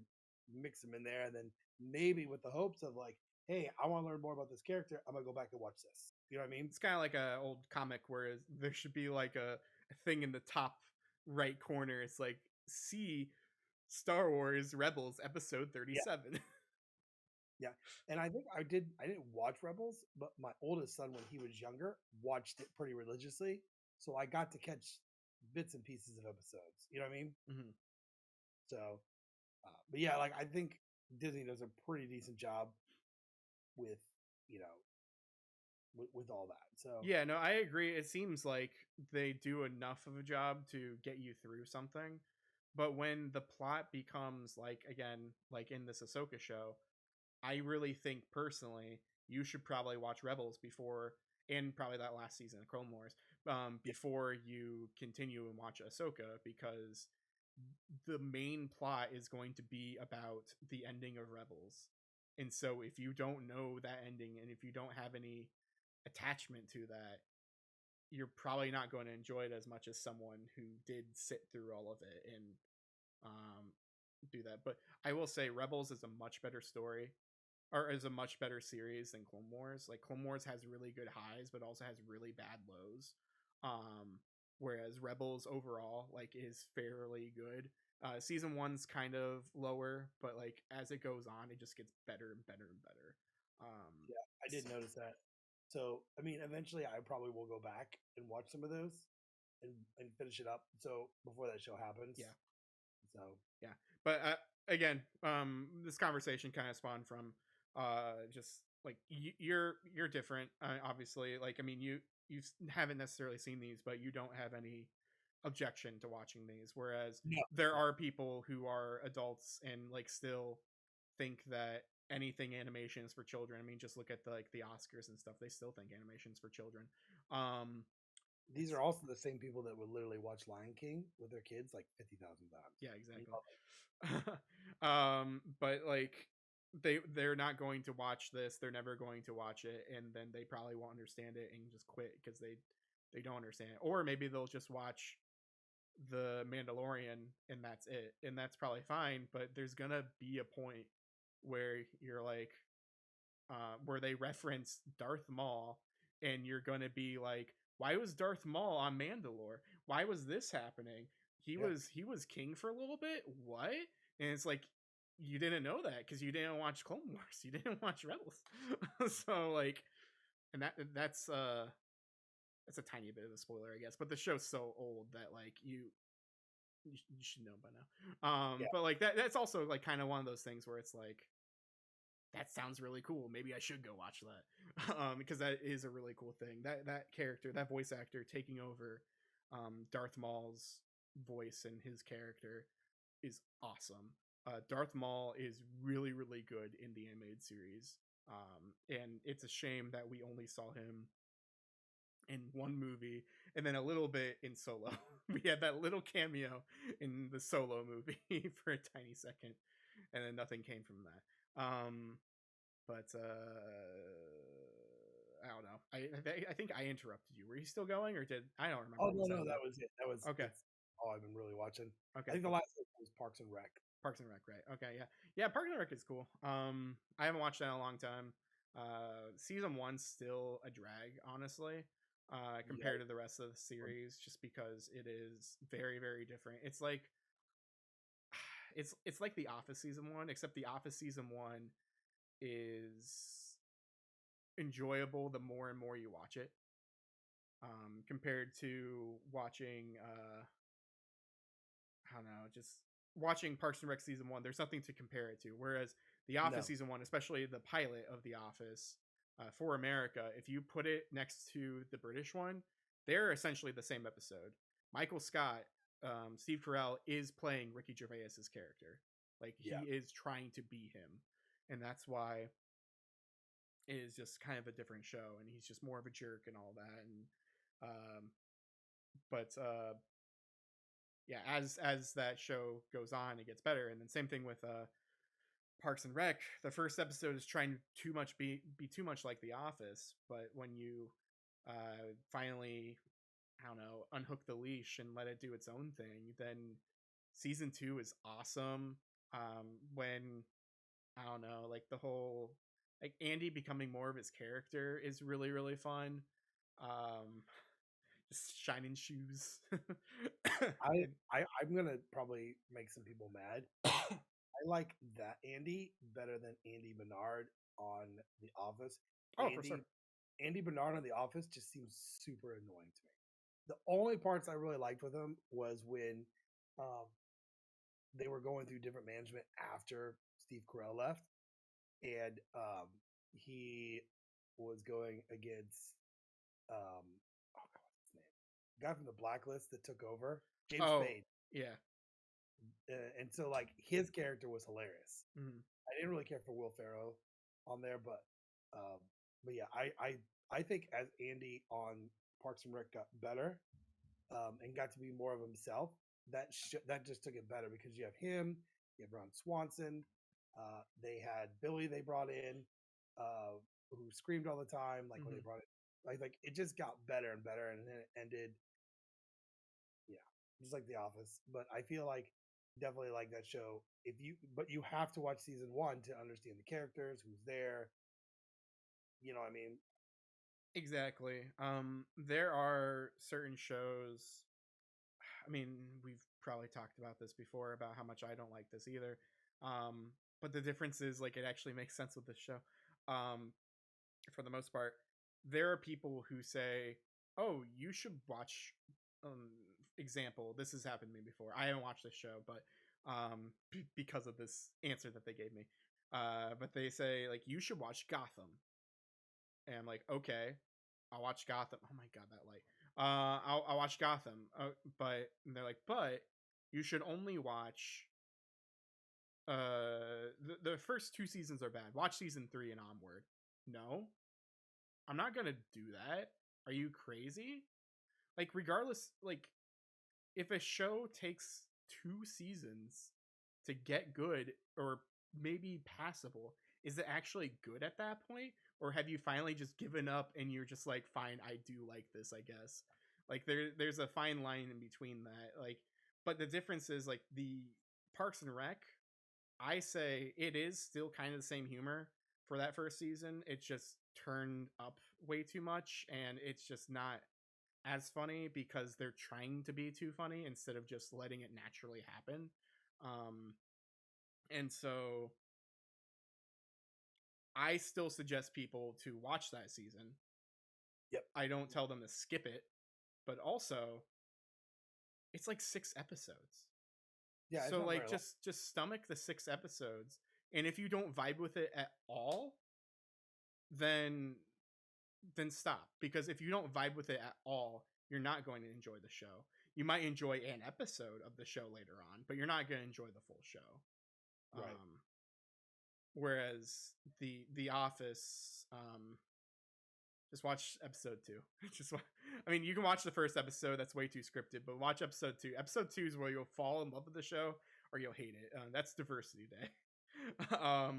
mix them in there, and then maybe with the hopes of like, hey, I want to learn more about this character. I'm gonna go back and watch this. You know what I mean? It's kind of like a old comic where there should be like a thing in the top right corner. It's like, see Star Wars Rebels episode Yeah, 37. yeah. And I think I didn't watch Rebels, but my oldest son, when he was younger, watched it pretty religiously. So I got to catch bits and pieces of episodes. You know what I mean? Mm-hmm. So, but yeah, like I think Disney does a pretty decent job with you know with all that. So Yeah, no, I agree. It seems like they do enough of a job to get you through something. But when the plot becomes like, again, like in this Ahsoka show, I really think personally you should probably watch Rebels before, and probably that last season of Clone Wars, yeah, before you continue and watch Ahsoka, because the main plot is going to be about the ending of Rebels. And so if you don't know that ending and if you don't have any attachment to that, you're probably not going to enjoy it as much as someone who did sit through all of it and um, do that. But I will say, Rebels is a much better story, or is a much better series than Clone Wars. Like Clone Wars has really good highs, but also has really bad lows. Um, Whereas Rebels overall like is fairly good. Season one's kind of lower, but like as it goes on, it just gets better and better and better. yeah, I did So notice that. So I mean, eventually I probably will go back and watch some of those and finish it up. So before that show happens. yeah, So yeah. But again, this conversation kind of spawned from just like you're different, obviously. Like I mean, you haven't necessarily seen these, but you don't have any objection to watching these. Whereas no, there no, are people who are adults and like still think that anything animation is for children. I mean, just look at like the Oscars and stuff. They still think animation's for children. Um, these it's are also the same people that would literally watch Lion King with their kids like 50,000 times. Yeah, And exactly. love But like they're not going to watch this. They're never going to watch it, and then they probably won't understand it and just quit because they don't understand it. Or maybe they'll just watch the Mandalorian and that's it. And that's probably fine, but there's gonna be a point where you're like, where they reference Darth Maul, and you're gonna be like, why was Darth Maul on Mandalore? Why was this happening? Yeah. He was king for a little bit. What? And it's like, you didn't know that because you didn't watch Clone Wars. You didn't watch Rebels. So like, and that's a tiny bit of a spoiler, I guess. But the show's so old that like you should know by now. Yeah. But like that's also like kind of one of those things where it's like, that sounds really cool. Maybe I should go watch that. Because that is a really cool thing. That character, that voice actor taking over Darth Maul's voice and his character is awesome. Darth Maul is really, really good in the animated series. And it's a shame that we only saw him in one movie and then a little bit in Solo. We had that little cameo in the Solo movie for a tiny second, and then nothing came from that. But I don't know. I think I interrupted you. Were you still going, or did I don't remember? Oh no, that was it. That was okay. All I've been really watching. Okay, I think the last one was Parks and Rec. Parks and Rec, right? Okay, yeah. Parks and Rec is cool. I haven't watched that in a long time. Season 1's still a drag, honestly, compared to the rest of the series, just because it is very, very different. It's like it's like The Office season 1, except The Office season 1 is enjoyable the more and more you watch it, compared to watching I don't know, just watching Parks and Rec season 1. There's nothing to compare it to, whereas The Office season 1, especially the pilot of The Office for America, if you put it next to the British one, they're essentially the same episode. Michael Scott, Steve Carell is playing Ricky Gervais's character. Like, he is trying to be him, and that's why it is just kind of a different show, and he's just more of a jerk and all that. And yeah, as that show goes on, it gets better. And then same thing with Parks and Rec. The first episode is trying too much be too much like The Office, but when you finally, I don't know, unhook the leash and let it do its own thing, then season 2 is awesome. When, I don't know, like the whole, like Andy becoming more of his character is really, really fun. Just shining shoes. I'm gonna probably make some people mad. I like that Andy better than Andy Bernard on The Office. For sure. Andy Bernard on The Office just seems super annoying to me. The only parts I really liked with him was when they were going through different management after Steve Carell left, and he was going against oh God, what's his name? The guy from The Blacklist that took over, James Spade. Yeah. And so like his character was hilarious. Mm-hmm. I didn't really care for Will Ferrell on there, but yeah, I think as Andy on Parks and Rec got better and got to be more of himself, that just took it better because you have him, you have Ron Swanson, they had Billy they brought in, who screamed all the time, like when they brought it, like it just got better and better, and then it ended, yeah, just like The Office. But I feel like definitely like that show. But you have to watch season 1 to understand the characters, who's there. You know what I mean? Exactly. There are certain shows. I mean, we've probably talked about this before about how much I don't like this either. But the difference is like it actually makes sense with this show. For the most part, there are people who say, "Oh, you should watch." Example, this has happened to me before. I haven't watched this show, but because of this answer that they gave me, but they say like you should watch Gotham, and I'm like, okay, I'll watch Gotham. Oh my god, that light. I'll watch Gotham, but they're like, but you should only watch. The first 2 seasons are bad. Watch season 3 and onward. No, I'm not gonna do that. Are you crazy? Like, regardless, like, if a show takes 2 seasons to get good or maybe passable, is it actually good at that point? Or have you finally just given up and you're just like, fine, I do like this, I guess? Like there's a fine line in between that. Like, but the difference is like the Parks and Rec. I say it is still kind of the same humor for that first season. It's just turned up way too much, and it's just not as funny because they're trying to be too funny instead of just letting it naturally happen. Um, and so I still suggest people to watch that season. Yep. I don't tell them to skip it, but also it's like 6 episodes. Yeah. So like just stomach the 6 episodes, and if you don't vibe with it at all, then stop, because if you don't vibe with it at all, you're not going to enjoy the show. You might enjoy an episode of the show later on, but you're not going to enjoy the full show. Right. Whereas the Office, just watch episode 2. I mean, you can watch the first episode. That's way too scripted, but watch episode 2. Episode 2 is where you'll fall in love with the show or you'll hate it. That's Diversity Day,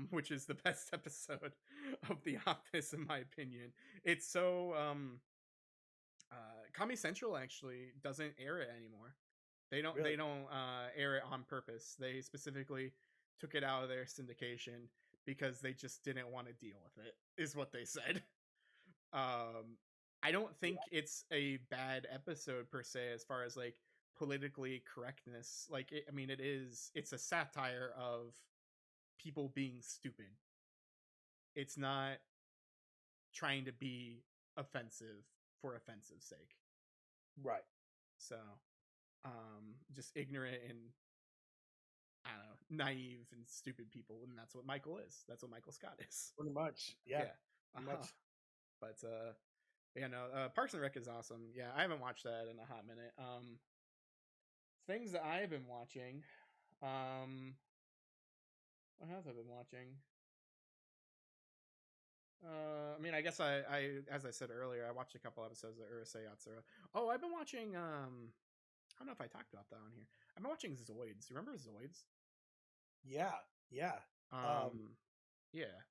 which is the best episode of The Office in my opinion. It's so Comedy Central actually doesn't air it anymore. They don't air it on purpose. They specifically took it out of their syndication because they just didn't want to deal with it, is what they said. I don't think it's a bad episode per se as far as like politically correctness. Like it's a satire of people being stupid. It's not trying to be offensive for offensive sake. Right. So just ignorant and I don't know, naive and stupid people, and that's what Michael is. That's what Michael Scott is. Pretty much. Yeah. Pretty much. But Parks and Rec is awesome. Yeah, I haven't watched that in a hot minute. Things that I've been watching. What else have I been watching? I mean, I guess I as I said earlier, I watched a couple episodes of Urusei Yatsura. Oh, I've been watching. I don't know if I talked about that on here. I've been watching Zoids. You remember Zoids? Yeah. Yeah. Yeah.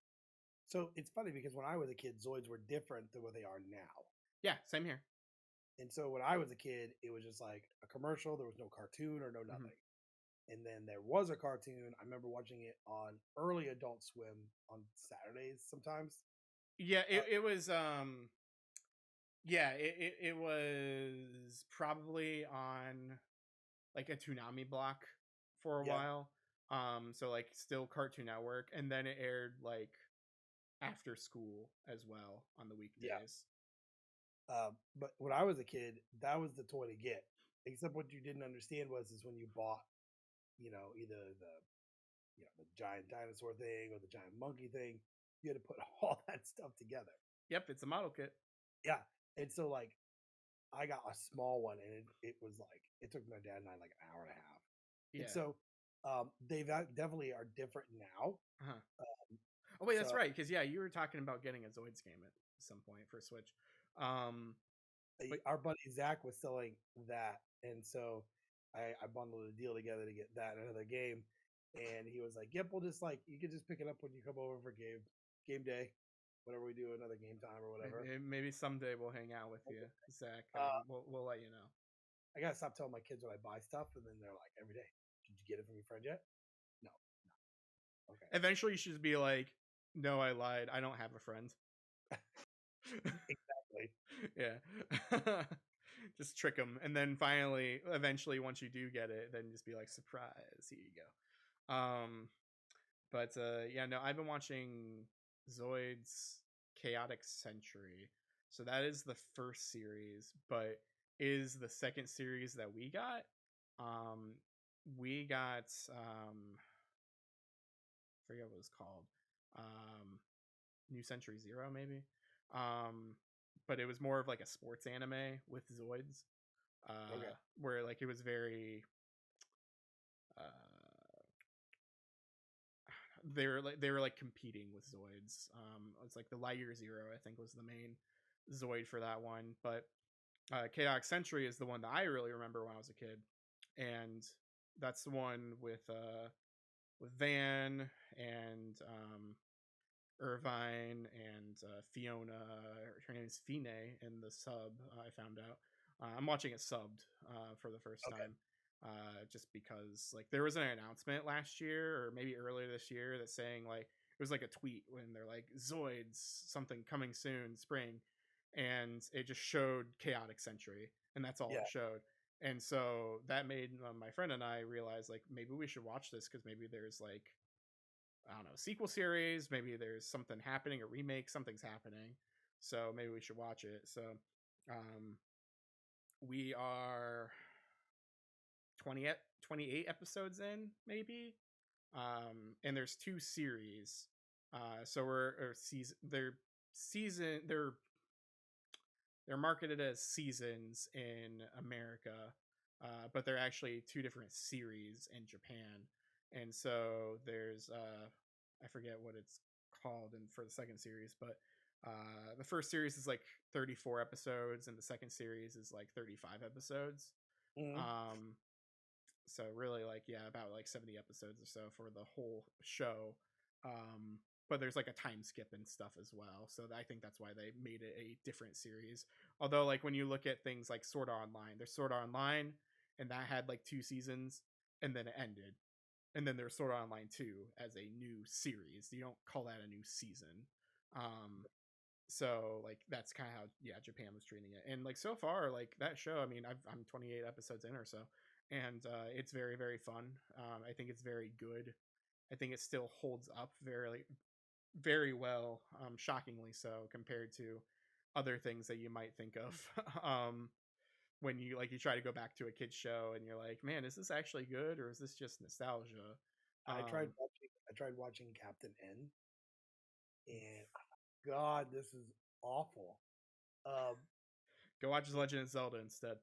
So it's funny because when I was a kid, Zoids were different than what they are now. Yeah, same here. And so when I was a kid, it was just like a commercial. There was no cartoon or no nothing. Mm-hmm. And then there was a cartoon. I remember watching it on early Adult Swim on Saturdays sometimes. Yeah, it was it was probably on like a Toonami block for a while. So like still Cartoon Network, and then it aired like after school as well on the weekdays. But when I was a kid, that was the toy to get. Except what you didn't understand is when you bought, either the giant dinosaur thing or the giant monkey thing, you had to put all that stuff together. Yep, it's a model kit. Yeah, and so like, I got a small one, and it was like it took my dad and I like an hour and a half. Yeah. And so they definitely are different now. Oh wait, that's right, because you were talking about getting a Zoids game at some point for Switch. Our buddy Zach was selling that, and so I bundled a deal together to get that and another game. And he was like, "Yep, we'll just you can just pick it up when you come over for game day, whenever we do another game time or whatever." Maybe someday we'll hang out with you, Zach. We'll let you know. I gotta stop telling my kids when I buy stuff, and then they're like, every day, "Did you get it from your friend yet?" No. Okay. Eventually, you should be like, "No, I lied. I don't have a friend." Exactly. Yeah. Just trick them, and then eventually, once you do get it, then just be like, "Surprise! Here you go." But I've been watching Zoid's Chaotic Century. So that is the first series, but is the second series that we got. We got I forget what it was called. New Century Zero, maybe. But it was more of like a sports anime with Zoids. Where like it was very they were like competing with Zoids. It's like the Lightyear Zero, I think, was the main Zoid for that one. But Chaotic Century is the one that I really remember when I was a kid, and that's the one with Van and Irvine and Fiona. Her name is Fine in the sub. I found out. I'm watching it subbed for the first Okay. time, just because like there was an announcement last year or maybe earlier this year that's saying like it was like a tweet when they're like Zoids something coming soon spring, and it just showed Chaotic Century, and that's all Yeah. it showed. And so that made my friend and I realize like maybe we should watch this because maybe there's like I don't know, sequel series. Maybe there's something happening, a remake, something's happening. So maybe we should watch it. So um, we are 20, 28 episodes in, maybe. And there's two series. So we're or season. They're marketed as seasons in America, but they're actually two different series in Japan. And so there's I forget what it's called in for the second series, but the first series is like 34 episodes, and the second series is like 35 episodes. Mhm. Um, so really like yeah, about like 70 episodes or so for the whole show. Um, but there's like a time skip and stuff as well, so I think that's why they made it a different series. Although like when you look at things like Sword Art Online, there's Sword Art Online, and that had like two seasons, and then it ended, and then there's Sword Art Online 2 as a new series. You don't call that a new season. um so like that's kind of how yeah Japan was treating it, and like so far like that show, I mean I'm 28 episodes in or so, and it's very very fun. I think it's very good. I think it still holds up very very well, shockingly so compared to other things that you might think of. When you like you try to go back to a kids show and you're like, man, is this actually good or is this just nostalgia? um I tried watching Captain N, and God, this is awful. Um, Go watch The Legend of Zelda instead.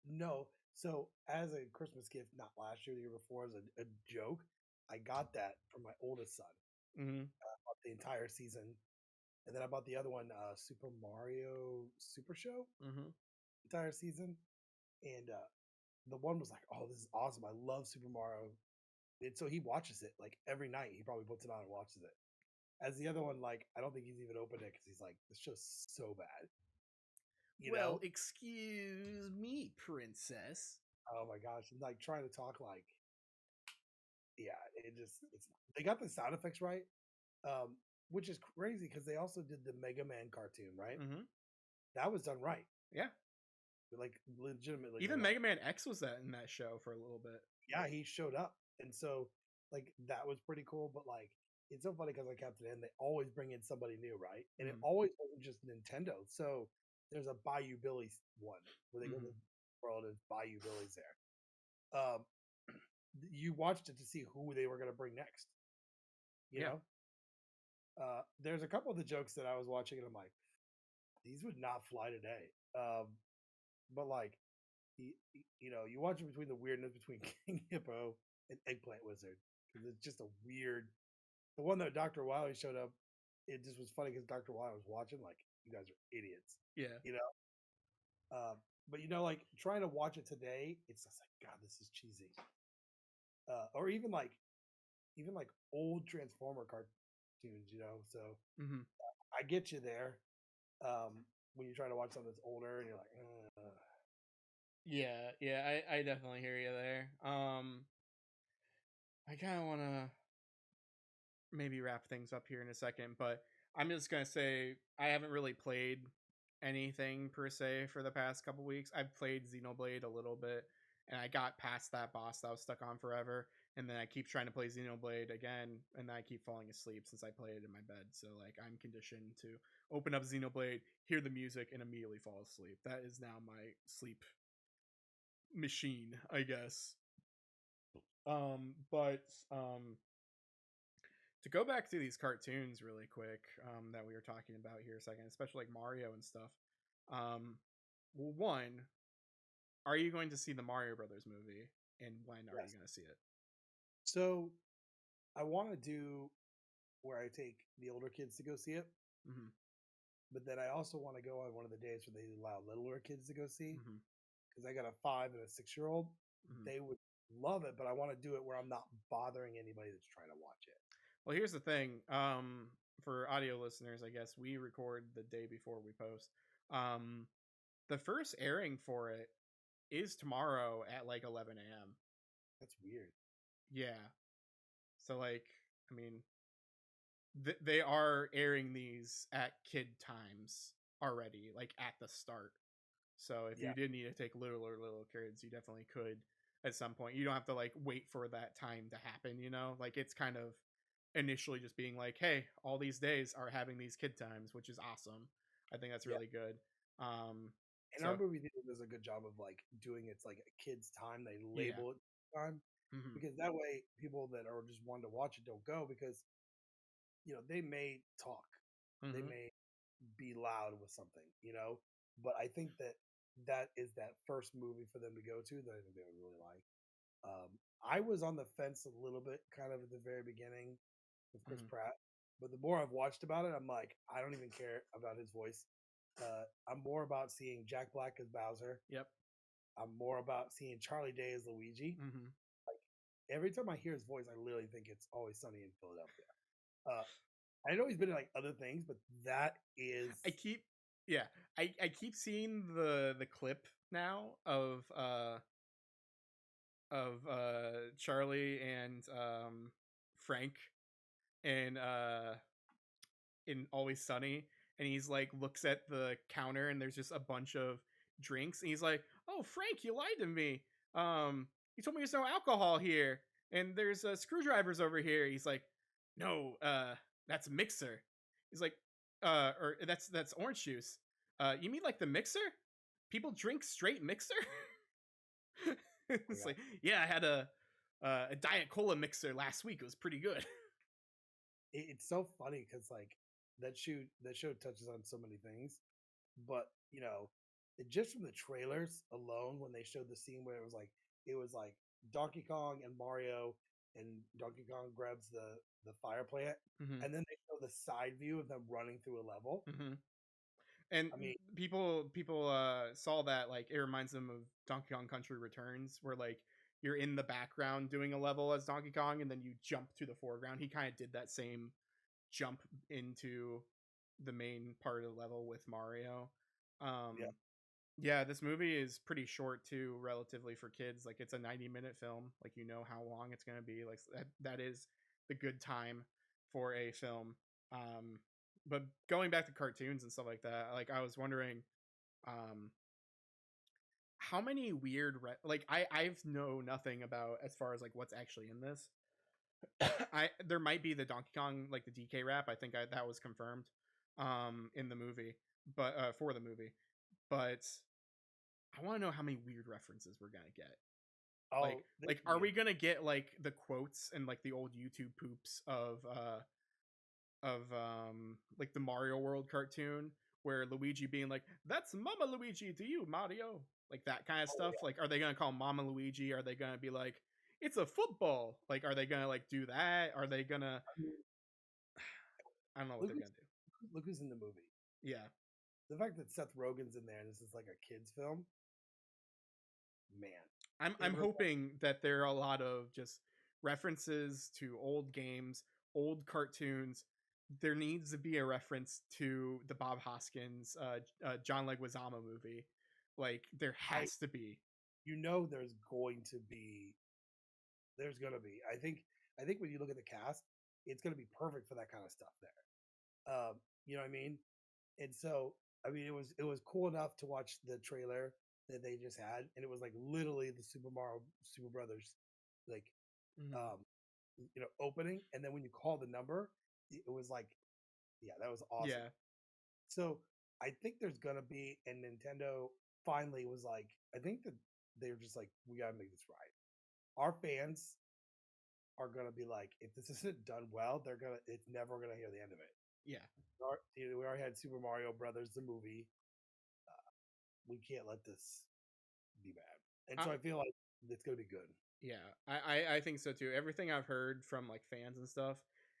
no, so as a Christmas gift, not last year, the year before, as a joke, I got that for my oldest son. Hmm. I bought the entire season, and then I bought the other one, Super Mario Super Show, Hmm. entire season, and the one was like, "Oh, this is awesome! I love Super Mario." And so he watches it like every night. He probably puts it on and watches it. As the other one, like I don't think he's even opened it because he's like, "This show's so bad," you Well, know. excuse me, princess. Oh my gosh, and like trying to talk like, yeah, it's they got the sound effects right, which is crazy because they also did the Mega Man cartoon, right? Hmm. That was done right, Yeah. like legitimately done Even right. Mega Man X was that in that show for a little bit. Yeah, he showed up, and so like that was pretty cool. But like, it's so funny because I kept it in. They always bring in somebody new, right? And it Hmm. always wasn't just Nintendo. So there's a Bayou Billy's one where they go to Hmm. the world and Bayou Billy's there. Um, you watched it to see who they were going to bring next. You Yeah. know, there's a couple of the jokes that I was watching, and I'm like, these would not fly today. But like, you watch it between the weirdness between King Hippo and Eggplant Wizard because it's just a weird. The one that Dr. Wily showed up, it just was funny because Dr. Wily was watching like, you guys are idiots, Yeah. you know. But like trying to watch it today, it's just like God, this is cheesy. Or even like old Transformer cartoons, So Hmm. I get you there. When you try to watch something that's older and you're like, Yeah, yeah, I definitely hear you there. I kind of want to maybe wrap things up here in a second, but I'm just gonna say I haven't really played anything per se for the past couple weeks. I've played Xenoblade a little bit, and I got past that boss that I was stuck on forever, and then I keep trying to play Xenoblade again, and then I keep falling asleep since I play it in my bed. So like I'm conditioned to open up Xenoblade, hear the music, and immediately fall asleep. That is now my sleep machine, I guess. But to go back to these cartoons really quick, that we were talking about here a second, especially like Mario and stuff. Um, well, one, are you going to see the Mario Brothers movie, and when are you yes. going to see it? So I want to do where I take the older kids to go see it, Hmm. but then I also want to go on one of the days where they allow littler kids to go see Hmm. because I got a 5 and a 6-year-old. Hmm. They would love it, but I want to do it where I'm not bothering anybody that's trying to watch it. Well, here's the thing. For audio listeners, I guess we record the day before we post. Um, the first airing for it is tomorrow at like 11 a.m. That's weird. Yeah. So like, I mean, they are airing these at kid times already, like at the start. So if Yeah. you did need to take little kids, you definitely could at some point. You don't have to like wait for that time to happen, you know? Like it's kind of initially just being like, hey, all these days are having these kid times, which is awesome. I think that's Yeah. really good. And So our movie theater does a good job of like doing it's like a kid's time. They yeah. label it time Hmm. because that way people that are just wanting to watch it don't go because they may talk, they Hmm. may be loud with something, but I think that is that first movie for them to go to that I think they would really like. I was on the fence a little bit, kind of at the very beginning with Chris Hmm. Pratt, but the more I've watched about it, I'm like, I don't even care about his voice. I'm more about seeing Jack Black as Bowser. Yep. I'm more about seeing Charlie Day as Luigi. Hmm. Every time I hear his voice, I literally think it's Always Sunny in Philadelphia. Uh, I know he's been in like other things, but that is I keep yeah, I keep seeing the clip now of Charlie and Frank and in Always Sunny, and he's like looks at the counter and there's just a bunch of drinks, and he's like, "Oh, Frank, you lied to me. You told me there's no alcohol here, and there's screwdrivers over here." He's like, "No, that's mixer." He's like, or that's orange juice. You mean like the mixer? People drink straight mixer?" oh It's yeah, like, yeah, I had a diet cola mixer last week. It was pretty good. it's so funny because like that show touches on so many things, but just from the trailers alone, when they showed the scene where it was like Donkey Kong and Mario, and Donkey Kong grabs the fire plant, Hmm. and then they show the side view of them running through a level. Hmm. And I mean, people saw that like it reminds them of Donkey Kong Country Returns, where like you're in the background doing a level as Donkey Kong, and then you jump to the foreground. He kind of did that same jump into the main part of the level with Mario. yeah, Yeah, this movie is pretty short too, relatively for kids. Like it's a 90-minute film. Like you know how long it's gonna be. Like that is the good time for a film. Um, but going back to cartoons and stuff like that, like I was wondering, um, how many weird like I've know nothing about as far as like what's actually in this. I there might be the Donkey Kong like the DK rap. I think that was confirmed in the movie, but for the movie. But I want to know how many weird references we're gonna get. oh, this Like, would are be we gonna get like the quotes and like the old YouTube poops of like the Mario World cartoon where Luigi being like, "That's Mama Luigi to you, Mario," like that kind of oh stuff. Like, are they gonna call Mama Luigi? Are they gonna be like, "It's a football"? Like, are they gonna like do that? Are they gonna? I mean, I don't know what look they're who's gonna do. look who's in the movie. Yeah, The fact that Seth Rogen's in there and this is like a kids film, man, it I'm hoping that there are a lot of just references to old games, old cartoons. There needs to be a reference to the Bob Hoskins, John Leguizamo movie. Like there I has to be. there's gonna be. I think when you look at the cast, it's gonna be perfect for that kind of stuff there. You know what I mean? And so, I mean, it was cool enough to watch the trailer that they just had, and it was like literally the Super Mario Super Brothers, like, Mhm. um, opening, and then when you call the number, it was like, yeah, that was awesome. Yeah, So I think there's gonna be, and Nintendo finally was like, I think that they're just like, we gotta make this right. Our fans are gonna be like, if this isn't done well, it's never gonna hear the end of it. yeah. We already had Super Mario Brothers the movie. We can't let this be bad. And I, so I feel like it's gonna be good. yeah, I think so too. Everything I've heard from like fans and stuff,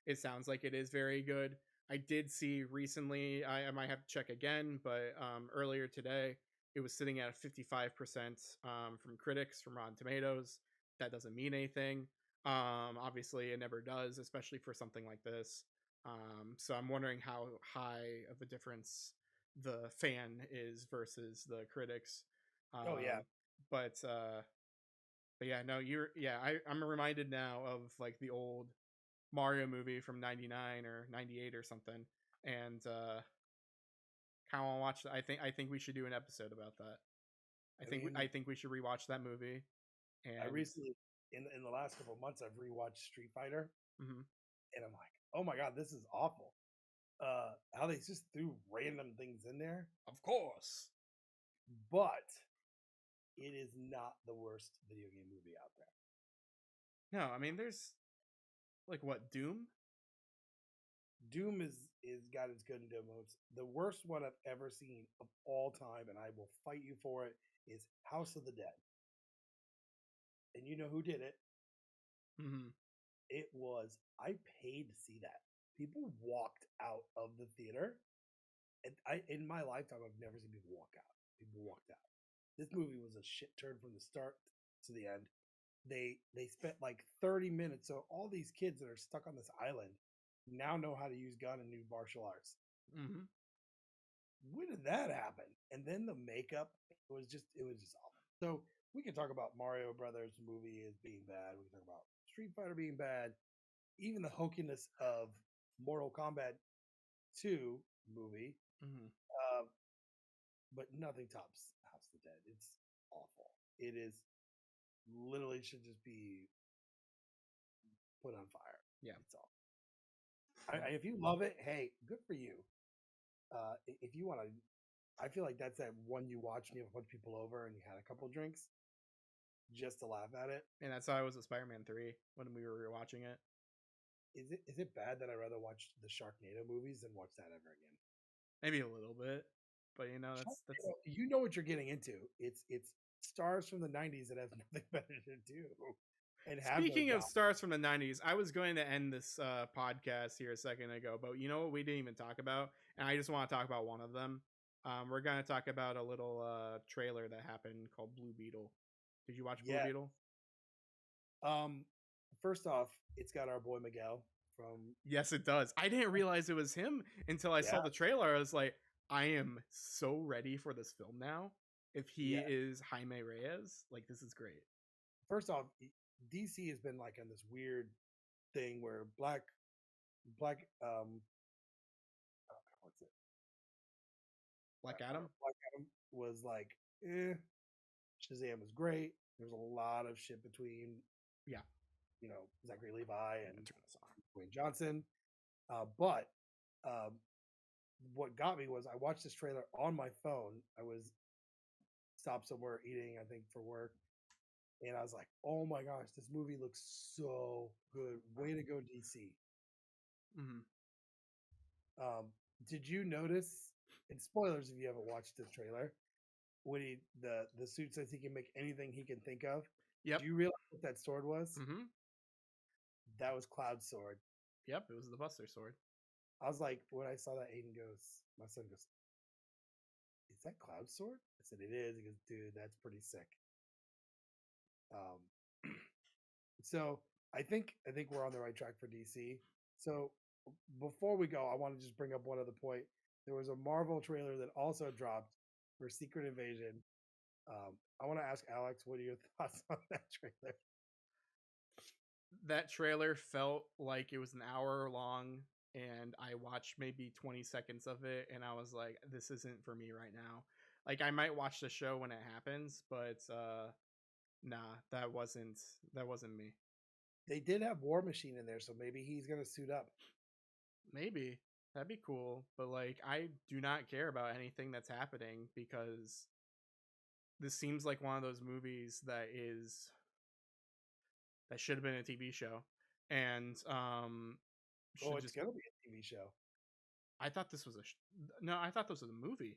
it sounds like it is very good. I did see recently, I might have to check again, but earlier today, it was sitting at 55% from critics from Rotten Tomatoes. That doesn't mean anything. Obviously, it never does, especially for something like this. So I'm wondering how high of a difference the fan is versus the critics. Oh yeah, Um, but yeah, no, I'm reminded now of like the old Mario movie from 99 or 98 or something, and kind of want to watch that. I think we should do an episode about that. I mean, I think we should rewatch that movie. I And recently in the last couple of months I've rewatched Street Fighter, mhm. and I'm like, oh my god, this is awful. How they just threw random things in there, Of course. but it is not the worst video game movie out there. No, I mean there's like what, Doom? Doom is got its good and moments. The worst one I've ever seen of all time, and I will fight you for it, is House of the Dead. And you know who did it? Mhm. It was I paid to see that. People walked out of the theater, and I in my lifetime I've never seen people walk out. People walked out. This movie was a shit turn from the start to the end. They spent like 30 minutes. So all these kids that are stuck on this island now know how to use gun and new martial arts. Mhm. When did that happen? And then the makeup it was just awful. So we can talk about Mario Brothers movie as being bad. We can talk about Street Fighter being bad. Even the hokiness of Mortal Kombat 2 movie. Mhm. Uh, but nothing tops House of the Dead. It's awful. It is literally should just be put on fire. Yeah. It's all. If you love it, hey, good for you. If you want to, I feel like that's that one you watch and you have a bunch of people over and you had a couple drinks just to laugh at it. And that's how I was with Spider-Man 3 when we were rewatching it. Is it bad that I'd rather watch the Sharknado movies than watch that ever again? Maybe a little bit, but you know, that's You know what you're getting into. It's stars from the '90s that have nothing better to do. And have no Speaking of job. stars from the 90s, I was going to end this podcast here a second ago, but you know what we didn't even talk about? And I just want to talk about one of them. We're going to talk about a little trailer that happened called Blue Beetle. Did you watch Blue Yeah. Beetle? First off, it's got our boy Miguel from Yes, it does. I didn't realize it was him until I saw Yeah. the trailer. I was like, I am so ready for this film now. If he Yeah. is Jaime Reyes, like, this is great. First off, DC has been like on this weird thing where black oh, what's it? Black Adam? Black Adam was like, Shazam was great. There's a lot of shit between, Yeah. Zachary Levi and Turn this off. Dwayne Johnson. But what got me was I watched this trailer on my phone. I was stopped somewhere eating, I think, for work. And I was like, oh my gosh, this movie looks so good. Way to go, DC. Mhm. Did you notice, and spoilers if you haven't watched this trailer, when the suit says he can make anything he can think of? Yep. Do you realize what that sword was? Mhm. That was Cloud's sword. Yep, it was the Buster Sword. I was like, when I saw that, my son goes, is that Cloud's sword? I said, it is. He goes, dude, that's pretty sick. So I think we're on the right track for DC. So before we go, I want to just bring up one other point. There was a Marvel trailer that also dropped for Secret Invasion. I want to ask Alex, what are your thoughts on that trailer? That trailer felt like it was an hour long, and I watched maybe 20 seconds of it, and I was like, this isn't for me right now. Like, I might watch the show when it happens, but nah, that wasn't me. They did have War Machine in there, so maybe he's gonna suit up. Maybe that'd be cool, but like, I do not care about anything that's happening because this seems like one of those movies that should have been a TV show, and It's gonna be a TV show. I thought this was no, I thought this was a movie.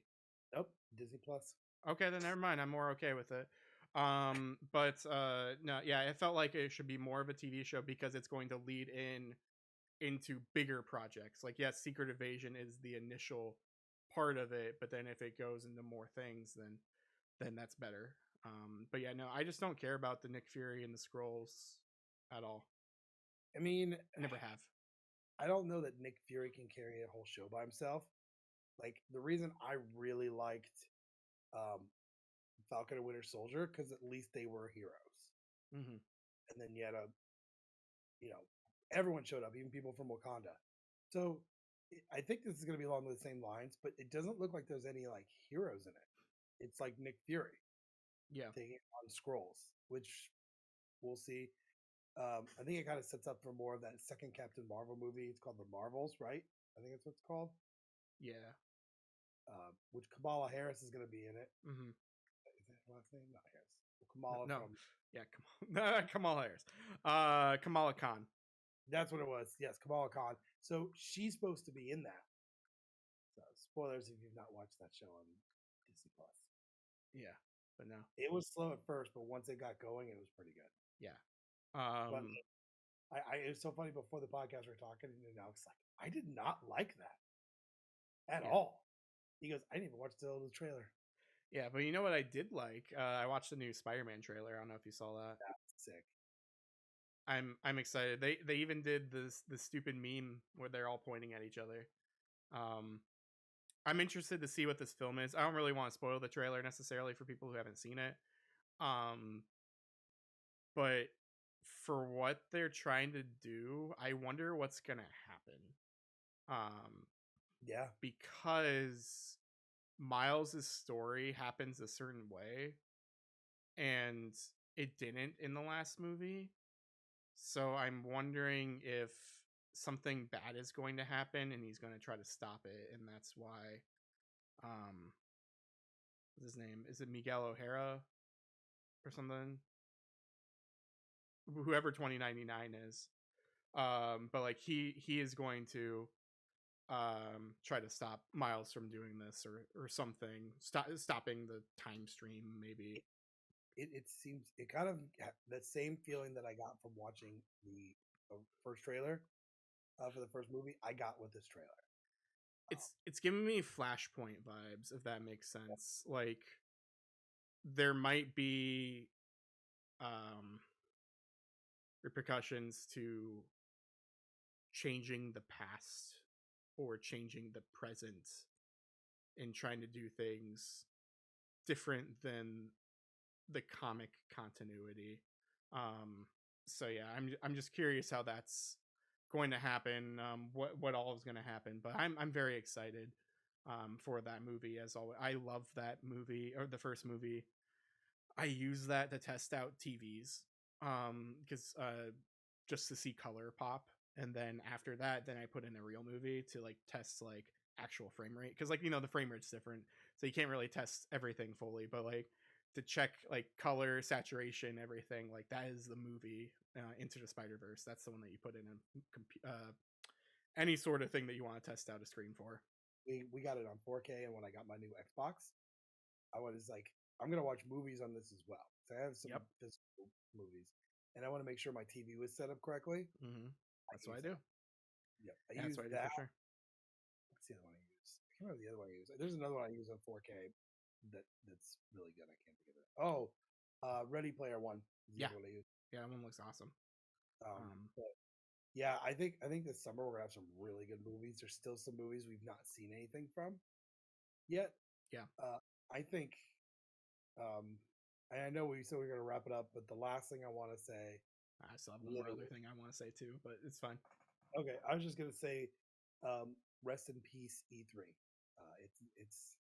Nope, Disney Plus. Okay, then never mind. I'm more okay with it. But no, yeah, it felt like it should be more of a TV show because it's going to lead into bigger projects. Like, yes, Secret Invasion is the initial part of it, but then if it goes into more things, then that's better. But yeah, no, I just don't care about the Nick Fury and the Skrulls at all. I mean, Never have. I don't know that Nick Fury can carry a whole show by himself, Like the reason I really liked um, Falcon and Winter Soldier because at least they were heroes, Mm-hmm. and then you had a you know everyone showed up, even people from Wakanda. So I think this is going to be along the same lines, but it doesn't look like there's any like heroes in it. It's like Nick Fury Yeah. taking on Scrolls, which we'll see. I think it kind of sets up for more of that second Captain Marvel movie. It's called The Marvels, right? I think that's what it's called. Yeah. Which Kamala Harris is going to be in it. Mm-hmm. Is that her last name? Not Harris. Well, Kamala No. from. Yeah. Kamala Harris. Kamala Khan. That's what it was. Yes, Kamala Khan. So she's supposed to be in that. So spoilers if you've not watched that show on Disney Plus. Yeah. But no. It was slow at first, but once it got going, it was pretty good. Yeah. But it was so funny before the podcast we were talking, and Alex like, I did not like that at Yeah. all. He goes, I didn't even watch the trailer. Yeah, but you know what I did like? I watched the new Spider-Man trailer. I don't know if you saw that. That's sick. I'm excited. They even did the stupid meme where they're all pointing at each other. Um, I'm interested to see what this film is. I don't really want to spoil the trailer necessarily for people who haven't seen it. Um, but for what they're trying to do, I wonder what's gonna happen. Yeah. Because Miles's story happens a certain way, and it didn't in the last movie. So I'm wondering if something bad is going to happen and he's going to try to stop it, and that's why what's his name? Is it Miguel O'Hara or something? Whoever 2099 is. But like he is going to try to stop Miles from doing this or something. Stopping the time stream maybe. It seems it kind of that same feeling that I got from watching the first trailer for the first movie. I got with this trailer. It's giving me Flashpoint vibes, if that makes sense. Like there might be repercussions to changing the past or changing the present and trying to do things different than the comic continuity. So yeah, I'm just curious how that's going to happen. What all is going to happen, but I'm very excited for that movie. As always, I love that movie or the first movie. I use that to test out TVs because just to see color pop, and then after that, then I put in a real movie to like test like actual frame rate because like the frame rate's different, so you can't really test everything fully, but like to check like color, saturation, everything like that is the movie Into the Spider-Verse. That's the one that you put in any sort of thing that you want to test out a screen for. We got it on 4K, and when I got my new Xbox, I was like, I'm gonna watch movies on this as well. So I have some physical movies, and I want to make sure my TV was set up correctly. Mm-hmm. That's what I do. Yep, I yeah, use that's what I do that. for sure. What's the other one I use? I can't remember the other one I use. There's another one I use on 4K that's really good. I can't think of it. Oh, Ready Player One is the Yeah, other one I use. yeah, that one looks awesome. But yeah, I think this summer we're gonna have some really good movies. There's still some movies we've not seen anything from yet. Yeah, I think. And I know we said we are gonna wrap it up, but the last thing I want to say. I still have one more other thing I want to say too, but it's fine. Okay, I was just gonna say, rest in peace, E3. It's.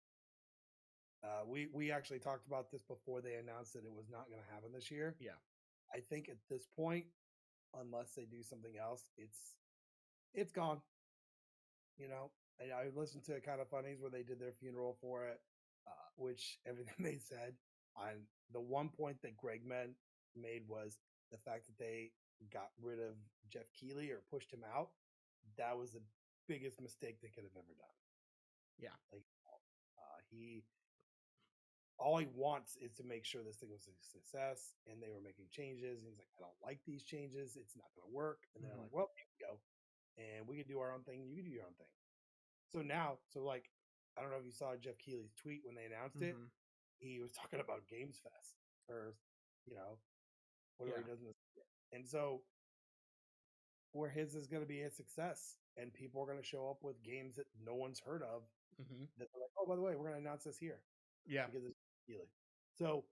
We actually talked about this before they announced that it was not going to happen this year. Yeah, I think at this point, unless they do something else, it's gone. I listened to Kind of Funnies where they did their funeral for it, which everything they said on the one point that Greg made was the fact that they got rid of Jeff Keighley or pushed him out. That was the biggest mistake they could have ever done. Yeah, like all he wants is to make sure this thing was a success, and they were making changes. And he's like, I don't like these changes. It's not going to work. And they're like, well, here we go. And we can do our own thing. You can do your own thing. So now, like, I don't know if you saw Jeff Keighley's tweet when they announced it. He was talking about Games Fest or, whatever he does in this. And so where his is going to be a success, and people are going to show up with games that no one's heard of. Mm-hmm. That they're like, oh, by the way, we're going to announce this here Yeah, because it's appealing. So,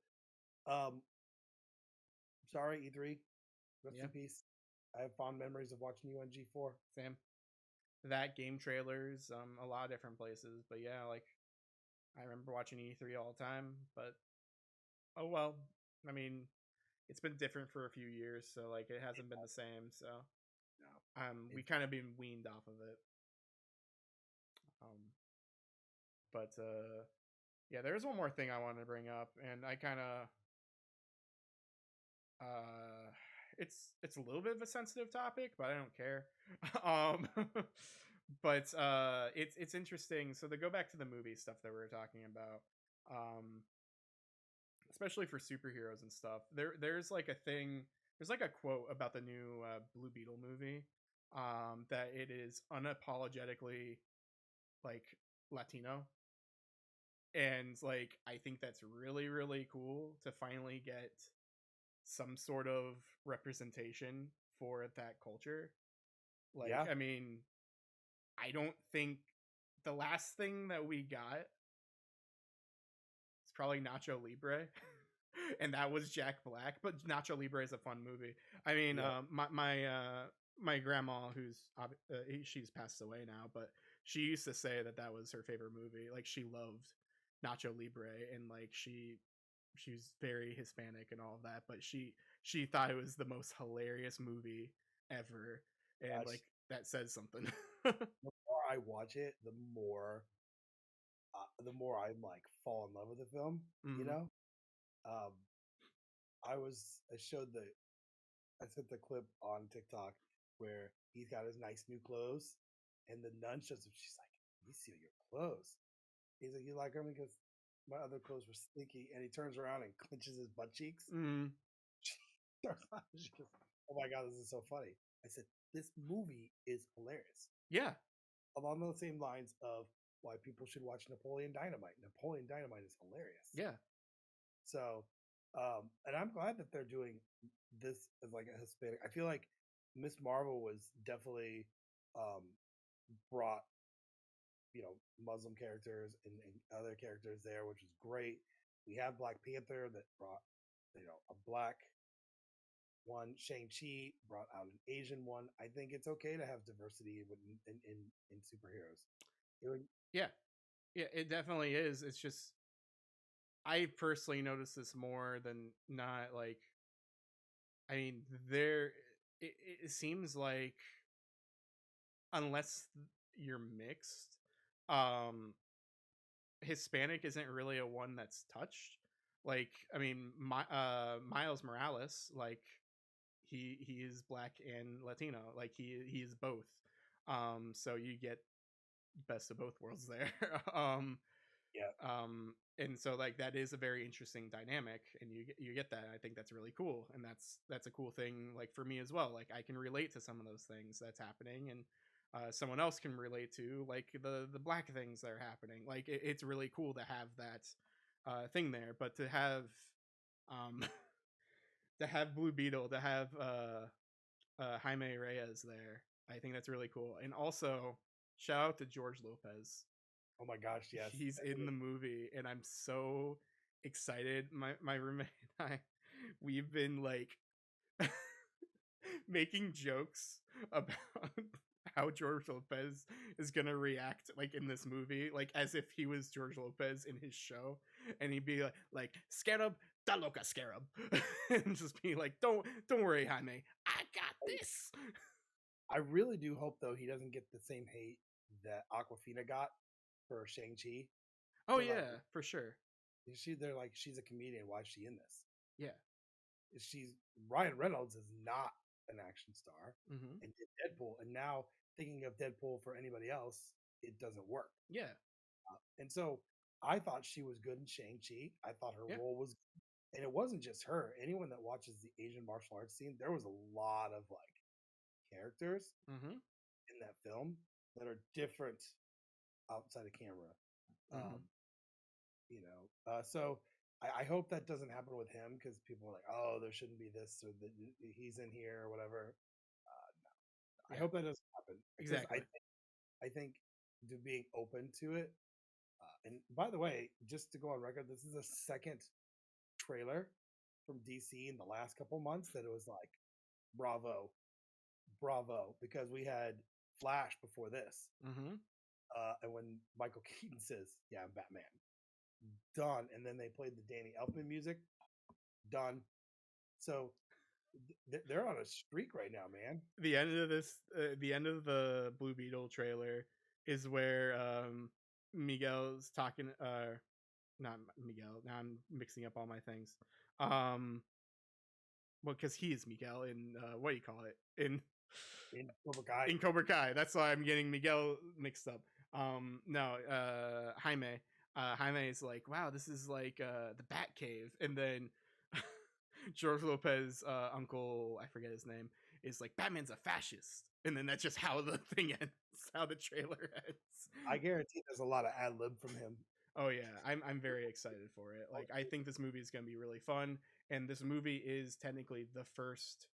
um, sorry, E3, rest yeah, in peace. I have fond memories of watching you on G4. same. That game trailers, a lot of different places, but yeah, like I remember watching E3 all the time. But oh well, I mean, it's been different for a few years, so like it hasn't been the same. So No, we it's kind of been weaned off of it. Um, but yeah, there's one more thing I wanted to bring up, and I kind of uh, it's a little bit of a sensitive topic, but I don't care. um, but it's interesting. So to go back to the movie stuff that we were talking about, um, especially for superheroes and stuff, there's like a thing. There's like a quote about the new Blue Beetle movie, that it is unapologetically like Latino, and like I think that's really really cool to finally get some sort of representation for that culture. Like, yeah, I mean, I don't think the last thing that we got is probably Nacho Libre. And that was Jack Black, but Nacho Libre is a fun movie. I mean, yeah. my grandma, she's passed away now, but she used to say that that was her favorite movie. Like she loved Nacho Libre, and like she was very Hispanic and all of that, but she thought it was the most hilarious movie ever, and Gosh, like that says something. the more I watch it, the more I like fall in love with the film. You Hmm. know, um, I showed I sent the clip on TikTok where he's got his nice new clothes, and the nun shows up. She's like, "You see your clothes?" He's like, "You like them?" Because my other clothes were stinky, and he turns around and clenches his butt cheeks. Hmm. She goes, "Oh my god, this is so funny." I said, "This movie is hilarious." Yeah, Along those same lines of why people should watch Napoleon Dynamite. Napoleon Dynamite is hilarious. yeah, So, and I'm glad that they're doing this as like a Hispanic. I feel like Miss Marvel was definitely um, brought Muslim characters and other characters there, which was great. We have Black Panther that brought a black one. Shang-Chi brought out an Asian one. I think it's okay to have diversity in superheroes. It would, yeah, yeah. It definitely is. It's just I personally noticed this more than not. Like, I mean, it, it seems like unless you're mixed, um, Hispanic isn't really a one that's touched. Like, I mean, Miles Morales, like he is black and Latino. Like he is both. So you get best of both worlds there. yeah, And so like that is a very interesting dynamic, and you get that. I think that's really cool, and that's a cool thing. Like for me as well, like I can relate to some of those things that's happening, and someone else can relate to like the black things that are happening. Like it's really cool to have that thing there, but to have um to have Blue Beetle, to have Jaime Reyes there, I think that's really cool. And also shout out to George Lopez. oh my gosh, yes. He's in the movie, and I'm so excited. My roommate and I, we've been like making jokes about how George Lopez is gonna react like in this movie, like as if he was George Lopez in his show, and he'd be like Scarab, da loca Scarab, and just be like, don't worry, Jaime, I got this. I really do hope though he doesn't get the same hate that Aquafina got for Shang-Chi. Oh They're like yeah, for sure. they're like she's a comedian. Why is she in this? Yeah. She's Ryan Reynolds is not an action star Hmm. and did Deadpool, and now thinking of Deadpool for anybody else, it doesn't work. Yeah. And so I thought she was good in Shang-Chi. I thought her Yeah. role was, and it wasn't just her. Anyone that watches the Asian martial arts scene, there was a lot of like characters Hmm. in that film that are different outside of camera. Hmm. Um, so I hope that doesn't happen with him because people are like, oh, there shouldn't be this or he's in here or whatever. I Yeah. hope that doesn't happen because Exactly. I think to being open to it. And by the way, just to go on record, this is the second trailer from DC in the last couple months that it was like, bravo, bravo, because we had Flash before this. Mm-hmm. And when Michael Keaton says, "Yeah, I'm Batman," done. And then they played the Danny Elfman music, done. So they're on a streak right now, man. The end of the Blue Beetle trailer is where Miguel's talking. Not Miguel. Now I'm mixing up all my things. Well, because he is Miguel in what do you call it In Cobra Kai. in Cobra Kai. That's why I'm getting Miguel mixed up. No, Jaime. Jaime is like, wow, this is like the Bat Cave, and then George Lopez, uncle, I forget his name, is like, Batman's a fascist, and then that's just how the thing ends, how the trailer ends. I guarantee there's a lot of ad lib from him. Oh yeah, I'm very excited for it. Like, I think this movie is gonna be really fun, and this movie is technically the first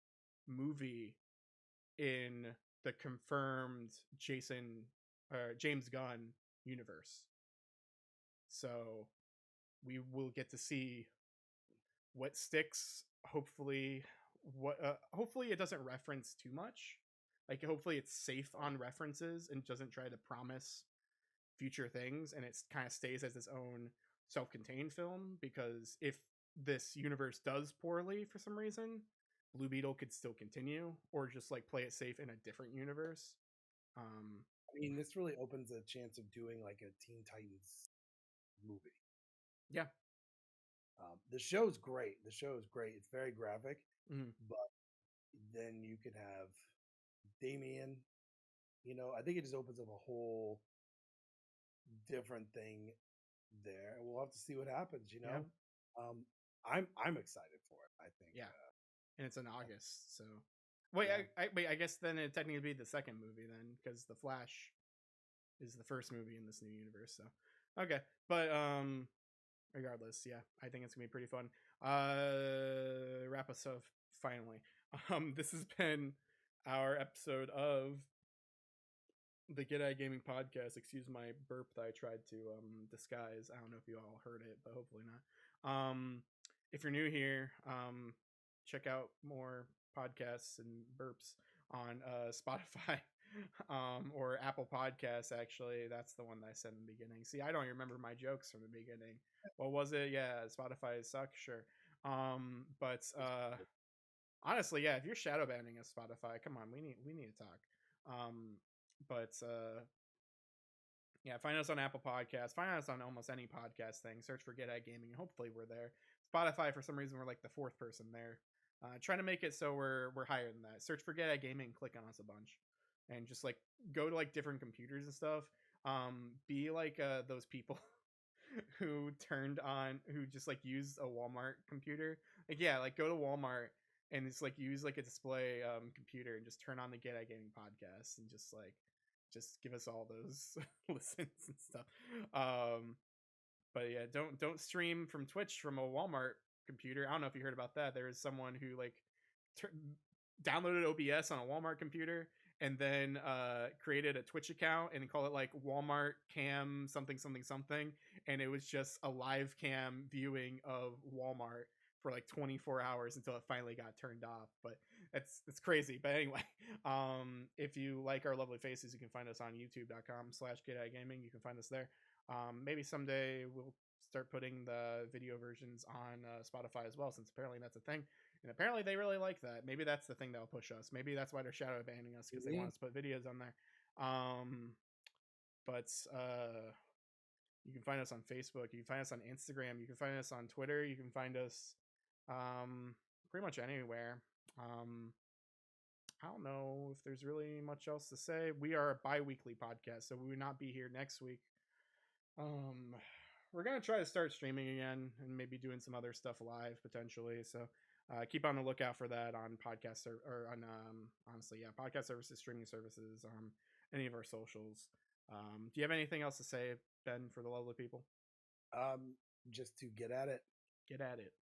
movie in the confirmed James Gunn universe. So we will get to see what sticks. Hopefully it doesn't reference too much. Like, hopefully it's safe on references and doesn't try to promise future things, and it kind of stays as its own self-contained film, because if this universe does poorly for some reason, Blue Beetle could still continue, or just like play it safe in a different universe. I mean, this really opens a chance of doing like a Teen Titans movie. Yeah. The show's great. The show is great. It's very graphic, Mm-hmm. but then you could have Damian. I think it just opens up a whole different thing there, and we'll have to see what happens. Yeah. I'm excited for it. I think. Yeah. And it's in August, so wait, Yeah. I guess then it technically be the second movie then, because the Flash is the first movie in this new universe. So okay, but regardless, yeah, I think it's gonna be pretty fun. Wrap us up finally. This has been our episode of the Get Eye Gaming Podcast. Excuse my burp that I tried to disguise. I don't know if you all heard it, but hopefully not. If you're new here, check out more podcasts and burps on Spotify or Apple Podcasts. Actually, that's the one that I said in the beginning. See, I don't even remember my jokes from the beginning. What was it? Yeah, Spotify sucks. Sure. But honestly, yeah, if you're shadow banning us, Spotify, come on, we need to talk. But yeah, find us on Apple Podcasts. Find us on almost any podcast thing. Search for Get Eye Gaming. Hopefully, we're there. Spotify, for some reason, we're like the fourth person there. Trying to make it so we're higher than that. Search for Get Eye Gaming. Click on us a bunch, and just like go to like different computers and stuff. Be like those people who just like used a Walmart computer. Like, yeah, like go to Walmart and it's like use like a display computer and just turn on the Get Eye Gaming podcast and just give us all those listens and stuff. But yeah, don't stream from Twitch from a Walmart computer. I don't know if you heard about that. There was someone who like downloaded OBS on a Walmart computer and then created a Twitch account and called it like Walmart Cam something something something, and it was just a live cam viewing of Walmart for like 24 hours until it finally got turned off. But it's crazy. But anyway, if you like our lovely faces, you can find us on youtube.com/GetEyeGaming. You can find us there. Maybe someday we'll start putting the video versions on Spotify as well, since apparently that's a thing. And apparently they really like that. Maybe that's the thing that'll push us. Maybe that's why they're shadow banning us, because they want us to put videos on there. But you can find us on Facebook. You can find us on Instagram. You can find us on Twitter. You can find us pretty much anywhere. I don't know if there's really much else to say. We are a bi-weekly podcast, so we will not be here next week. We're gonna try to start streaming again and maybe doing some other stuff live potentially. So keep on the lookout for that on podcast or on honestly, yeah, podcast services, streaming services, any of our socials. Do you have anything else to say, Ben, for the lovely people? Just to get at it. Get at it.